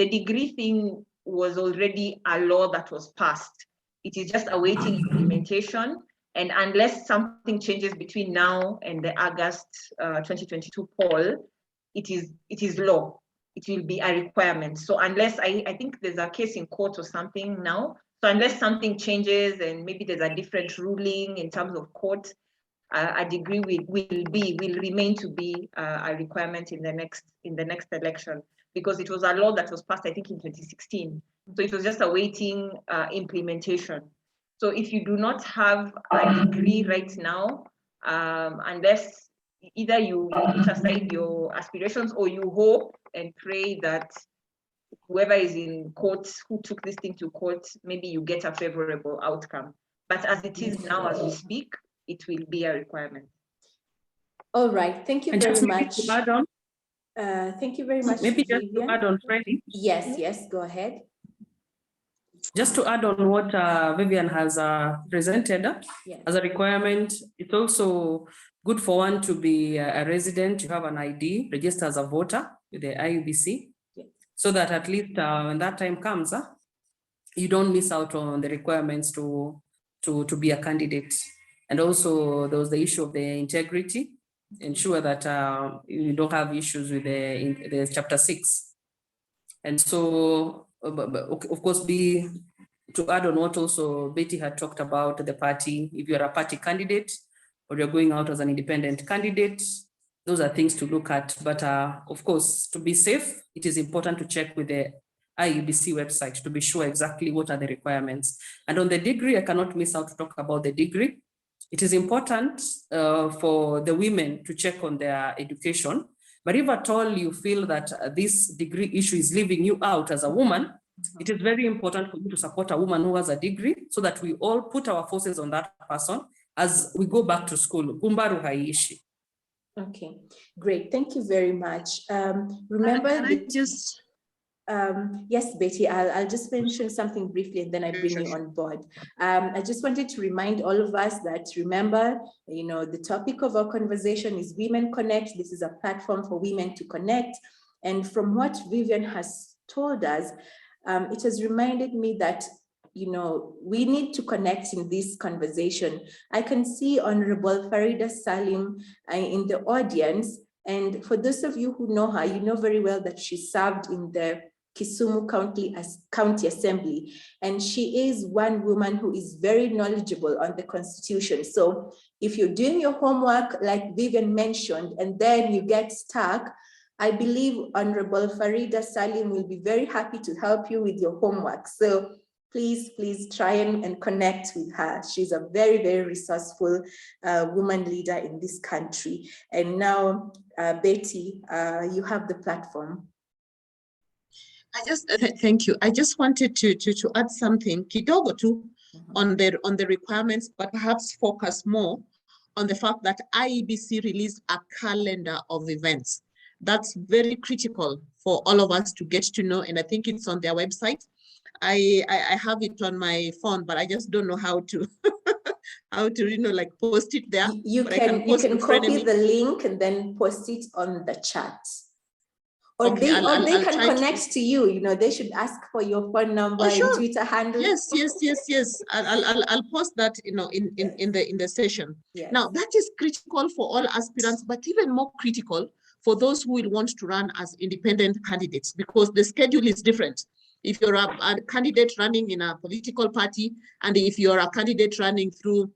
degree thing was already a law that was passed. It is just awaiting implementation. And unless something changes between now and the August 2022 poll, it is law. It will be a requirement. So unless I think there's a case in court or something now. So unless something changes and maybe there's a different ruling in terms of court, a degree will remain to be a requirement in the next election, because it was a law that was passed, I think, in 2016. So it was just awaiting implementation. So if you do not have a degree right now, unless either you put aside your aspirations or you hope and pray that whoever is in court, who took this thing to court, maybe you get a favorable outcome. But as it is now, as we speak, it will be a requirement.
All right, thank you very much.
To add on,
thank you very much.
Maybe just
Vivienne.
to add on, Frenny.
Yes, go ahead.
Just to add on what Vivienne has presented as a requirement, it's also good for one to be a resident, you have an ID, register as a voter with the IUBC.
Yes.
so that at least when that time comes, you don't miss out on the requirements to be a candidate. And also there was the issue of the integrity, ensure that you don't have issues with the chapter 6. And so, of course, to add on what also Betty had talked about the party, if you're a party candidate or you're going out as an independent candidate, those are things to look at. But of course, to be safe, it is important to check with the IEBC website to be sure exactly what are the requirements. And on the degree, I cannot miss out to talk about the degree. It is important for the women to check on their education. But if at all you feel that this degree issue is leaving you out as a woman, it is very important for you to support a woman who has a degree so that we all put our forces on that person as we go back to school. Gumbaru haiishi.
Okay, great. Thank you very much. Remember, yes, Betty, I'll just mention something briefly and then I bring you on board. I just wanted to remind all of us that, remember, the topic of our conversation is Women Connect. This is a platform for women to connect. And from what Vivienne has told us, it has reminded me that, we need to connect in this conversation. I can see Honorable Farida Salim in the audience. And for those of you who know her, you know very well that she served in the Kisumu County Assembly. And she is one woman who is very knowledgeable on the Constitution. So if you're doing your homework, like Vivienne mentioned, and then you get stuck, I believe Honorable Farida Salim will be very happy to help you with your homework. So please try and connect with her. She's a very, very resourceful woman leader in this country. And now, Betty, you have the platform.
Thank you. I just wanted to add something kidogo too on the requirements, but perhaps focus more on the fact that IEBC released a calendar of events. That's very critical for all of us to get to know, and I think it's on their website. I have it on my phone, but I just don't know how to like post it there.
You can copy the link and then post it on the chat. Or okay, they can connect to you. They should ask for your phone number and Twitter handle.
Yes. I'll post that in the session. Yes. Now that is critical for all aspirants, but even more critical for those who will want to run as independent candidates, because the schedule is different. If you're a candidate running in a political party, and if you're a candidate running through,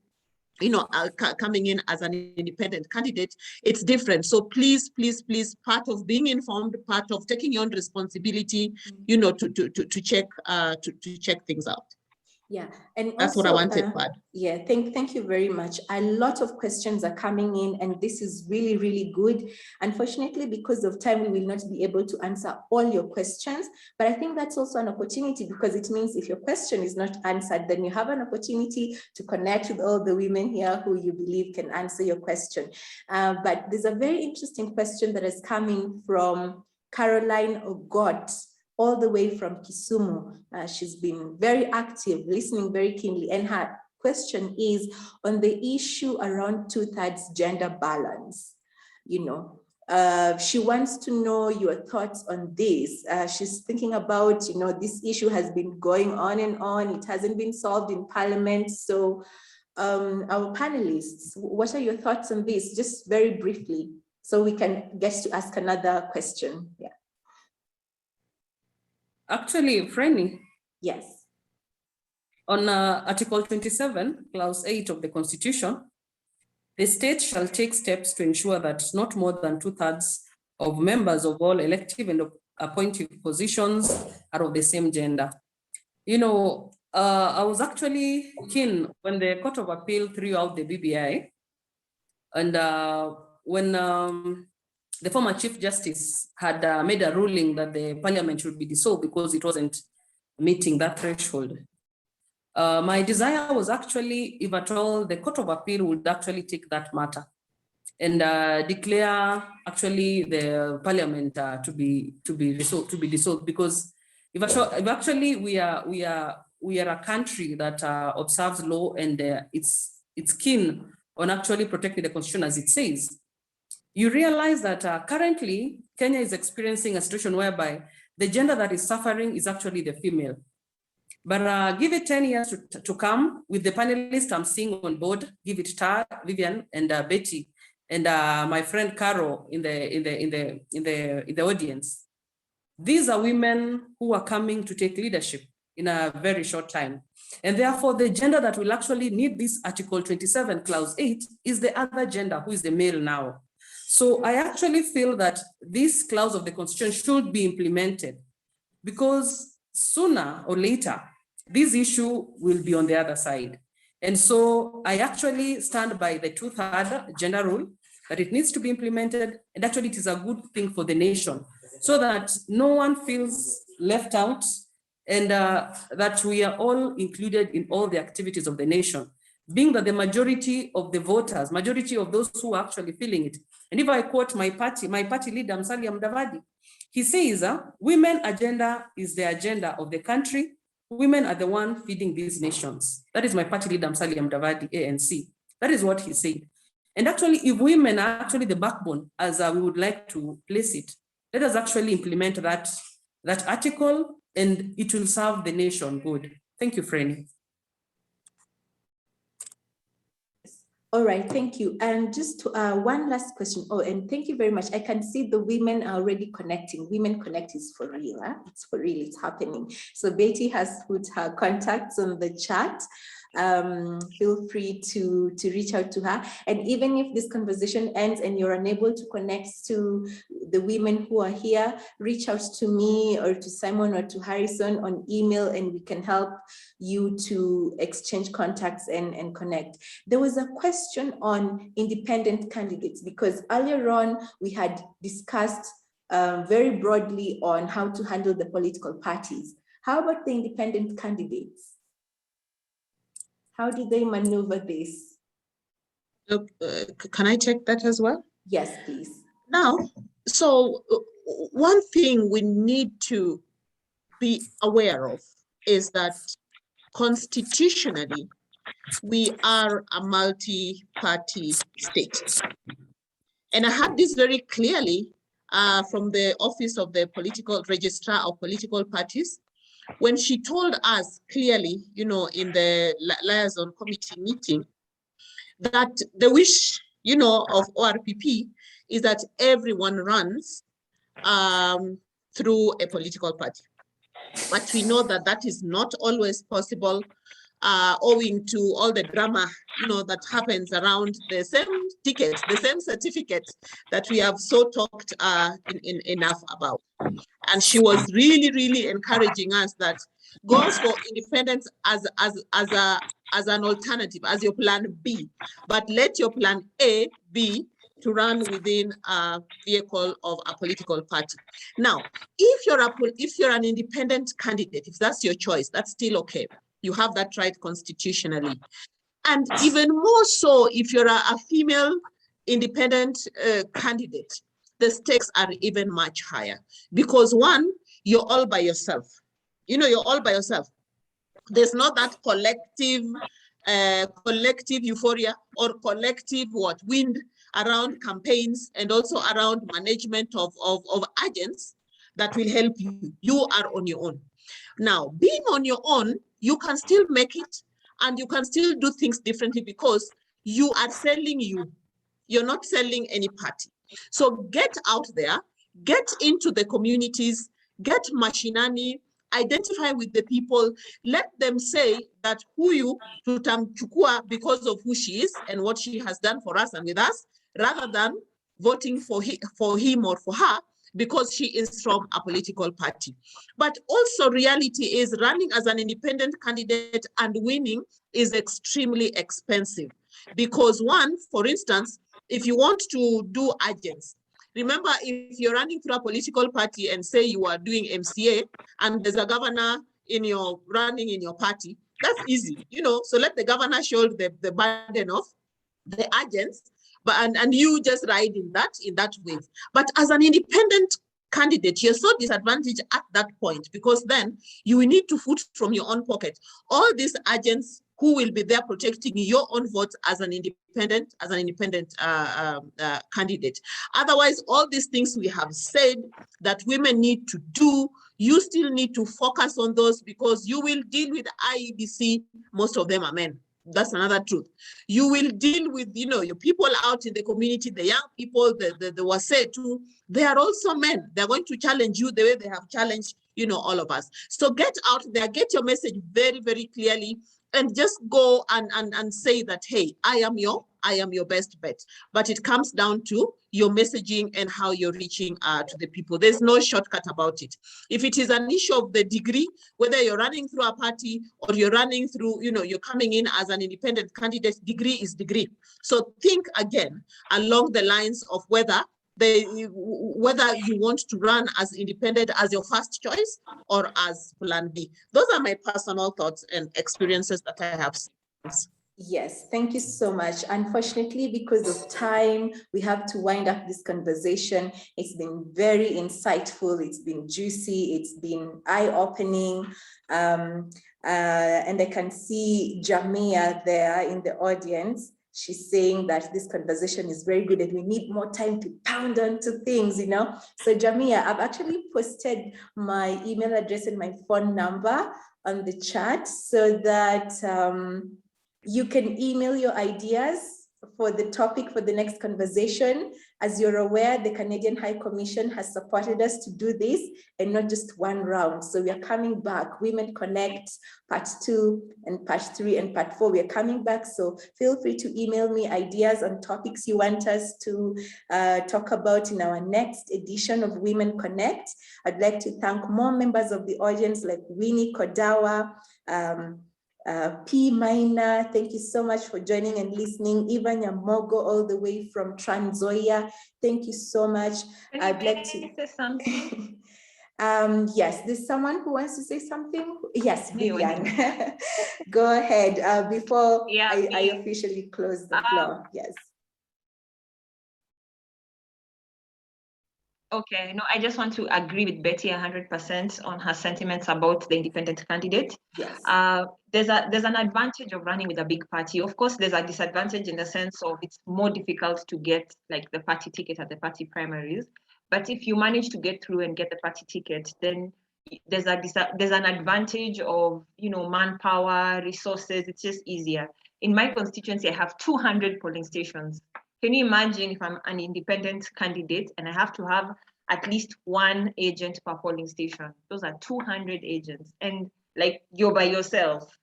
coming in as an independent candidate, it's different. So please, part of being informed, part of taking your own responsibility, to check things out.
Yeah, and
that's also, what I wanted, Pad.
Yeah, thank you very much. A lot of questions are coming in, and this is really, really good. Unfortunately, because of time, we will not be able to answer all your questions, but I think that's also an opportunity, because it means if your question is not answered, then you have an opportunity to connect with all the women here who you believe can answer your question. But there's a very interesting question that is coming from Caroline Ogot, all the way from Kisumu. She's been very active, listening very keenly. And her question is on the issue around 2/3 gender balance. She wants to know your thoughts on this. She's thinking about, this issue has been going on and on. It hasn't been solved in Parliament. So our panelists, what are your thoughts on this? Just very briefly, so we can get to ask another question. Yeah.
Actually, Frenny.
Yes.
On Article 27, Clause 8 of the Constitution, the state shall take steps to ensure that not more than 2/3 of members of all elective and appointive positions are of the same gender. I was actually keen when the Court of Appeal threw out the BBI, and when the former Chief Justice had made a ruling that the Parliament should be dissolved because it wasn't meeting that threshold. My desire was actually, if at all, the Court of Appeal would actually take that matter and declare actually the Parliament to be dissolved, because if actually we are a country that observes law, and it's keen on actually protecting the Constitution as it says. You realize that currently Kenya is experiencing a situation whereby the gender that is suffering is actually the female. But give it 10 years to come with the panelists I'm seeing on board, give it Vivienne and Betty and my friend Caro in the audience. These are women who are coming to take leadership in a very short time. And therefore, the gender that will actually need this Article 27, Clause 8 is the other gender, who is the male now. So I actually feel that this clause of the Constitution should be implemented, because sooner or later, this issue will be on the other side. And so I actually stand by the 2/3 gender rule, that it needs to be implemented. And actually, it is a good thing for the nation, so that no one feels left out, and that we are all included in all the activities of the nation, being that the majority of the voters, majority of those who are actually feeling it. And if I quote my party leader, Musalia Mudavadi, he says, women agenda is the agenda of the country. Women are the one feeding these nations. That is my party leader, Musalia Mudavadi, ANC. That is what he said. And actually, if women are actually the backbone, as we would like to place it, let us actually implement that article, and it will serve the nation good. Thank you, Frenny.
All right, thank you. And just one last question. Oh, and thank you very much. I can see the women are already connecting. Women Connect is for real. Huh? It's for real, it's happening. So Betty has put her contacts on the chat. Feel free to reach out to her. And even if this conversation ends and you're unable to connect to the women who are here, reach out to me or to Simon or to Harrison on email, and we can help you to exchange contacts and connect. There was a question on independent candidates, because earlier on we had discussed very broadly on how to handle the political parties. How about the independent candidates? How do they maneuver this?
Look, can I take that as well?
Yes, please.
Now, so one thing we need to be aware of is that constitutionally, we are a multi-party state. And I had this very clearly from the Office of the Political Registrar of Political Parties, when she told us clearly, you know, in the liaison committee meeting, that the wish, you know, of ORPP is that everyone runs through a political party. But we know that that is not always possible, owing to all the drama, you know, that happens around the same tickets, the same certificates that we have so talked enough about. And she was really, really encouraging us that goes for independence as an alternative, as your plan B, but let your plan A be to run within a vehicle of a political party. Now, if you're an independent candidate, if that's your choice, that's still okay. You have that right constitutionally. And even more so, if you're a female independent candidate, the stakes are even much higher, because one, you're all by yourself. You know, you're all by yourself. There's not that collective euphoria or collective wind around campaigns and also around management of agents that will help you. You are on your own. Now, being on your own, you can still make it, and you can still do things differently, because you are selling you. You're not selling any party. So get out there, get into the communities, get mashinani, identify with the people, let them say that huyu tutamchukua because of who she is and what she has done for us and with us, rather than voting for him or for her because she is from a political party. But also reality is running as an independent candidate and winning is extremely expensive. Because one, for instance, if you want to do agents, remember, if you're running through a political party and say you are doing MCA and there's a governor running in your party, that's easy, you know, so let the governor shoulder the burden of the agents, and you just ride in that way. But as an independent candidate, you're so disadvantaged at that point, because then you will need to foot from your own pocket all these agents who will be there protecting your own votes as an independent independent candidate. Otherwise, all these things we have said that women need to do, you still need to focus on those, because you will deal with IEBC, most of them are men. That's another truth. You will deal with, you know, your people out in the community, the young people, the Wase too. They are also men. They're going to challenge you the way they have challenged, you know, all of us. So get out there, get your message very, very clearly, and just go and say that, hey, I am your best bet. But it comes down to your messaging and how you're reaching to the people. There's no shortcut about it. If it is an issue of the degree, whether you're running through a party or you're running through, you know, you're coming in as an independent candidate, degree is degree. So think again along the lines of whether you want to run as independent as your first choice or as plan B. Those are my personal thoughts and experiences that I have seen.
Yes, thank you so much. Unfortunately, because of time, we have to wind up this conversation. It's been very insightful. It's been juicy. It's been eye-opening. And I can see Jamia there in the audience. She's saying that this conversation is very good and we need more time to pound onto things, you know. So Jamia, I've actually posted my email address and my phone number on the chat so that you can email your ideas for the topic for the next conversation. As you're aware, the Canadian High Commission has supported us to do this and not just one round. So we are coming back, Women Connect, part 2 and part 3 and part 4, we are coming back. So feel free to email me ideas on topics you want us to talk about in our next edition of Women Connect. I'd like to thank more members of the audience like Winnie Kodawa, P. Minor, thank you so much for joining and listening. Ivan Yamogo, all the way from Trans Nzoia, thank you so much. I'd like to
say something.
Yes, there's someone who wants to say something. Yes, Vivienne, go ahead before I officially close the floor. Yes.
Okay, no, I just want to agree with Betty 100% on her sentiments about the independent candidate.
Yes.
There's an advantage of running with a big party. Of course, there's a disadvantage in the sense of it's more difficult to get like the party ticket at the party primaries. But if you manage to get through and get the party ticket, then there's an advantage of, you know, manpower, resources. It's just easier. In my constituency, I have 200 polling stations. Can you imagine if I'm an independent candidate and I have to have at least one agent per polling station? Those are 200 agents, and like you're by yourself.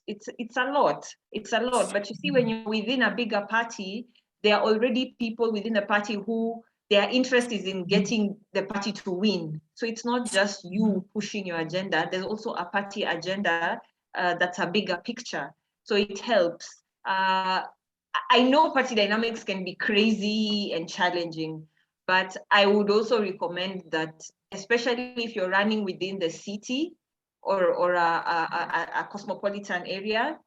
It's a lot. It's a lot. But you see, when you're within a bigger party, there are already people within the party who their interest is in getting the party to win. So it's not just you pushing your agenda. There's also a party agenda that's a bigger picture. So it helps. I know party dynamics can be crazy and challenging, but I would also recommend that, especially if you're running within the city or a cosmopolitan area,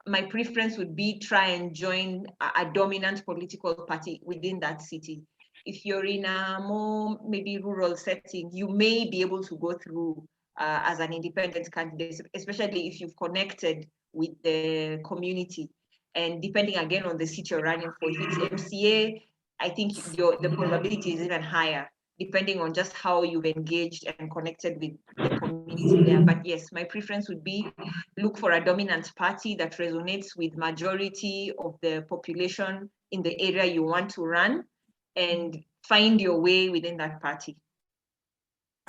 my preference would be try and join a dominant political party within that city. If you're in a more maybe rural setting, you may be able to go through as an independent candidate, especially if you've connected with the community. And depending again on the seat you're running for, if it's MCA, I think the probability is even higher, depending on just how you've engaged and connected with the community there. But yes, my preference would be look for a dominant party that resonates with majority of the population in the area you want to run, and find your way within that party.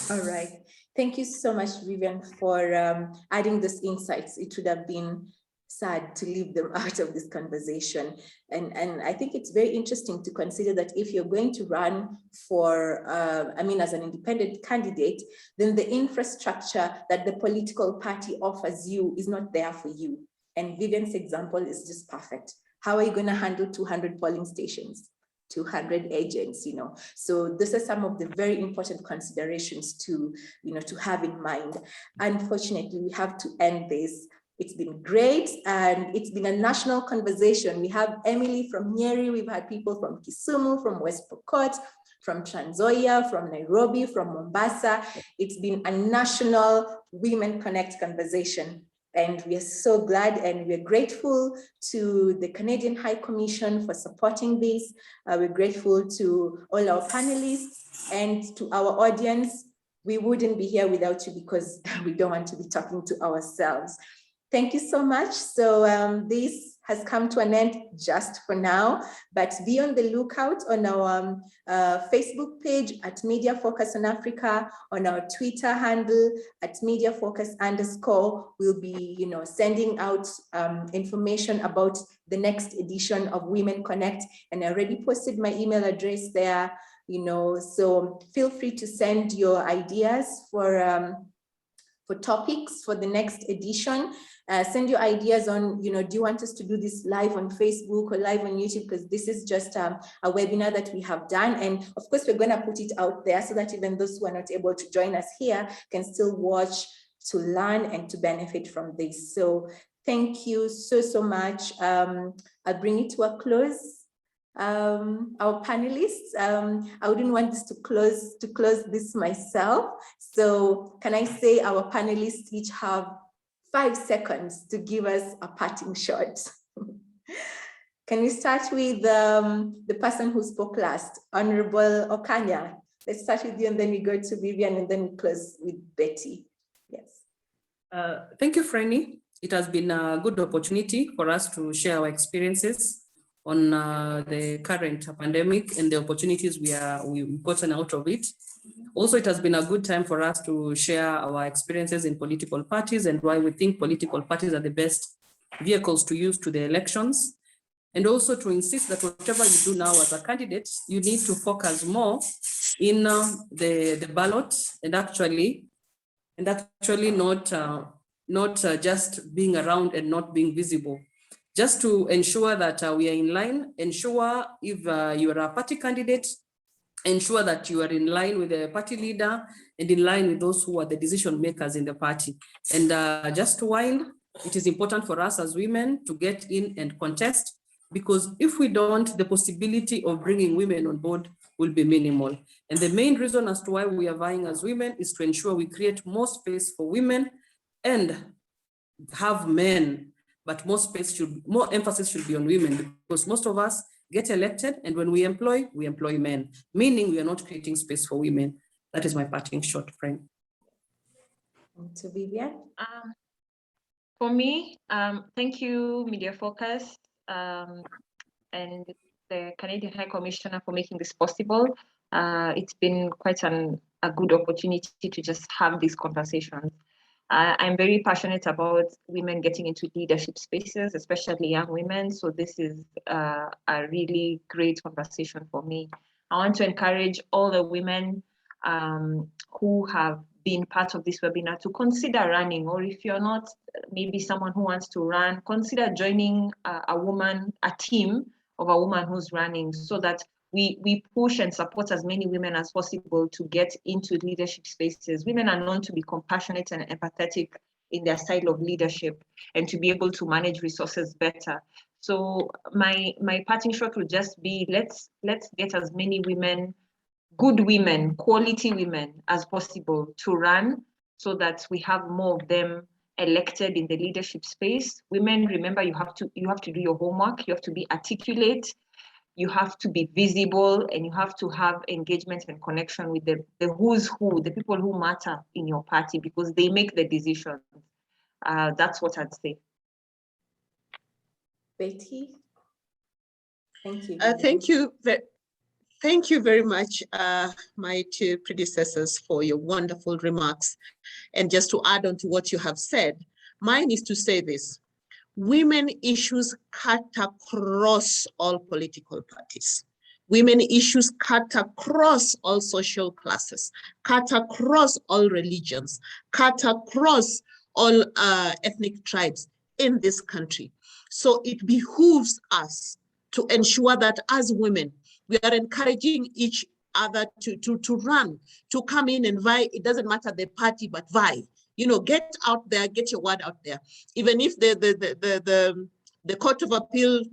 All right. Thank you so much, Vivienne, for adding those insights. It would have been sad to leave them out of this conversation. And I think it's very interesting to consider that if you're going to run for, as an independent candidate, then the infrastructure that the political party offers you is not there for you. And Vivienne's example is just perfect. How are you going to handle 200 polling stations? 200 agents, you know. So these are some of the very important considerations to, to have in mind. Unfortunately, we have to end this. It's been great, and it's been a national conversation. We have Emily from Nyeri, we've had people from Kisumu, from West Pokot, from Trans Nzoia, from Nairobi, from Mombasa. It's been a national Women Connect conversation. And we are so glad and we're grateful to the Canadian High Commission for supporting this. We're grateful to all our panelists and to our audience. We wouldn't be here without you because we don't want to be talking to ourselves. Thank you so much. So this has come to an end just for now, but be on the lookout on our Facebook page at Media Focus on Africa, on our Twitter handle at @MediaFocus_. We'll be, sending out information about the next edition of Women Connect, and I already posted my email address there. So feel free to send your ideas for topics for the next edition. Send your ideas on, do you want us to do this live on Facebook or live on YouTube? Because this is just a webinar that we have done. And of course, we're going to put it out there so that even those who are not able to join us here can still watch, to learn and to benefit from this. So thank you so much. I'll bring it to a close. Our panelists, I wouldn't want this to close this myself. So can I say our panelists each have 5 seconds to give us a parting shot? Can we start with the person who spoke last, Honorable Okanya? Let's start with you and then we go to Vivienne and then we close with Betty. Yes.
Thank you, Frenny. It has been a good opportunity for us to share our experiences on the current pandemic and the opportunities we've gotten out of it. Also, it has been a good time for us to share our experiences in political parties and why we think political parties are the best vehicles to use to the elections. And also to insist that whatever you do now as a candidate, you need to focus more in the ballot and actually not just being around and not being visible. Just to ensure that we are in line, ensure if you are a party candidate, ensure that you are in line with the party leader and in line with those who are the decision makers in the party. And just to wind, it is important for us as women to get in and contest, because if we don't, the possibility of bringing women on board will be minimal. And the main reason as to why we are vying as women is to ensure we create more space for women and have men, but more emphasis should be on women, because most of us get elected, and when we employ men, meaning we are not creating space for women. That is my parting shot, friend.
To Vivienne.
For me, thank you, Media Focus, and the Canadian High Commissioner for making this possible. It's been quite a good opportunity to just have these conversations. I'm very passionate about women getting into leadership spaces, especially young women. So this is a really great conversation for me. I want to encourage all the women who have been part of this webinar to consider running, or if you're not, maybe someone who wants to run, consider joining a team of a woman who's running, so that we push and support as many women as possible to get into leadership spaces. Women are known to be compassionate and empathetic in their style of leadership and to be able to manage resources better. So my parting shot would just be, let's get as many women, good women, quality women as possible to run, so that we have more of them elected in the leadership space. Women, remember, you have to do your homework, you have to be articulate, you have to be visible, and you have to have engagement and connection with the who's who, the people who matter in your party, because they make the decisions. That's what I'd say.
Betty, thank you.
Thank you very much, my 2 predecessors, for your wonderful remarks. And just to add on to what you have said, mine is to say this: women issues cut across all political parties. Women issues cut across all social classes, cut across all religions, cut across all ethnic tribes in this country. So it behooves us to ensure that as women, we are encouraging each other to run, to come in and vie. It doesn't matter the party, but vie. Get out there, get your word out there. Even if the Court of Appeal,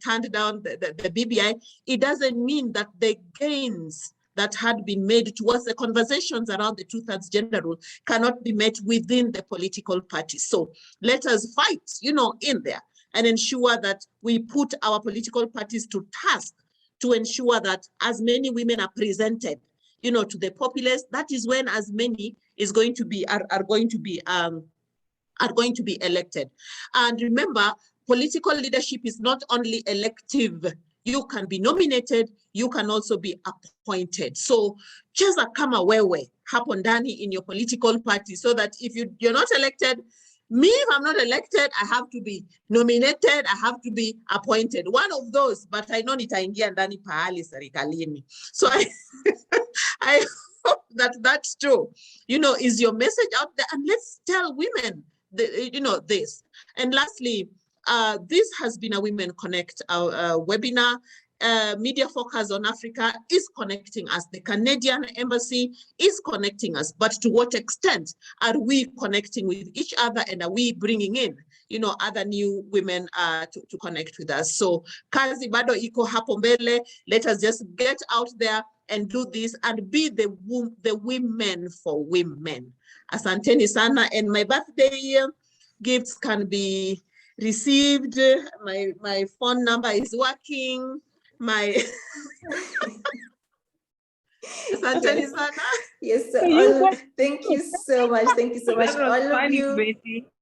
turned down the BBI, it doesn't mean that the gains that had been made towards the conversations around the 2/3 gender rule cannot be met within the political parties. So let us fight, you know, in there and ensure that we put our political parties to task to ensure that as many women are presented, you know, to the populace. That is when as many is going to be are going to be elected. And remember, political leadership is not only elective. You can be nominated, you can also be appointed. So cheza kama wewe hapo ndani in your political party, so that if you're not elected, me, if I'm not elected, I have to be nominated, I have to be appointed. One of those, but I know nitaingia ndani pahali serikalini. So I hope that that's true. You know, is your message out there? And let's tell women, you know, this. And lastly, this has been a Women Connect webinar. Media Focus on Africa is connecting us. The Canadian Embassy is connecting us. But to what extent are we connecting with each other, and are we bringing in, you know, other new women to connect with us? So kazi bado iko hapo mbele. Let us just get out there and do this and be the women for women. Asanteni sana. And my birthday gifts can be received. My phone number is working. My Asanteni sana.
Yes, thank you so much. Thank you so much. All of you,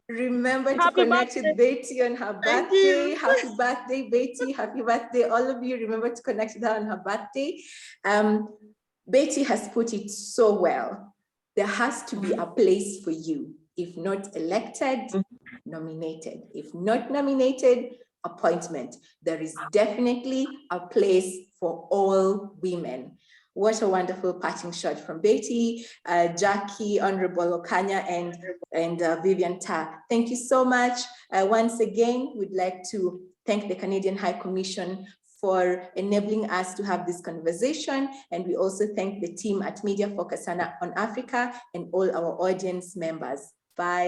remember to connect with Betty on her birthday. Happy birthday, Betty. Happy birthday. All of you, remember to connect with her on her birthday. Betty has put it so well. There has to be a place for you. If not elected, nominated. If not nominated, appointment. There is definitely a place for all women. What a wonderful parting shot from Betty, Jackie, Honorable Okanya, and Vivienne. Thank you so much. Once again, we'd like to thank the Canadian High Commission for enabling us to have this conversation. And we also thank the team at Media Focus on Africa and all our audience members. Bye.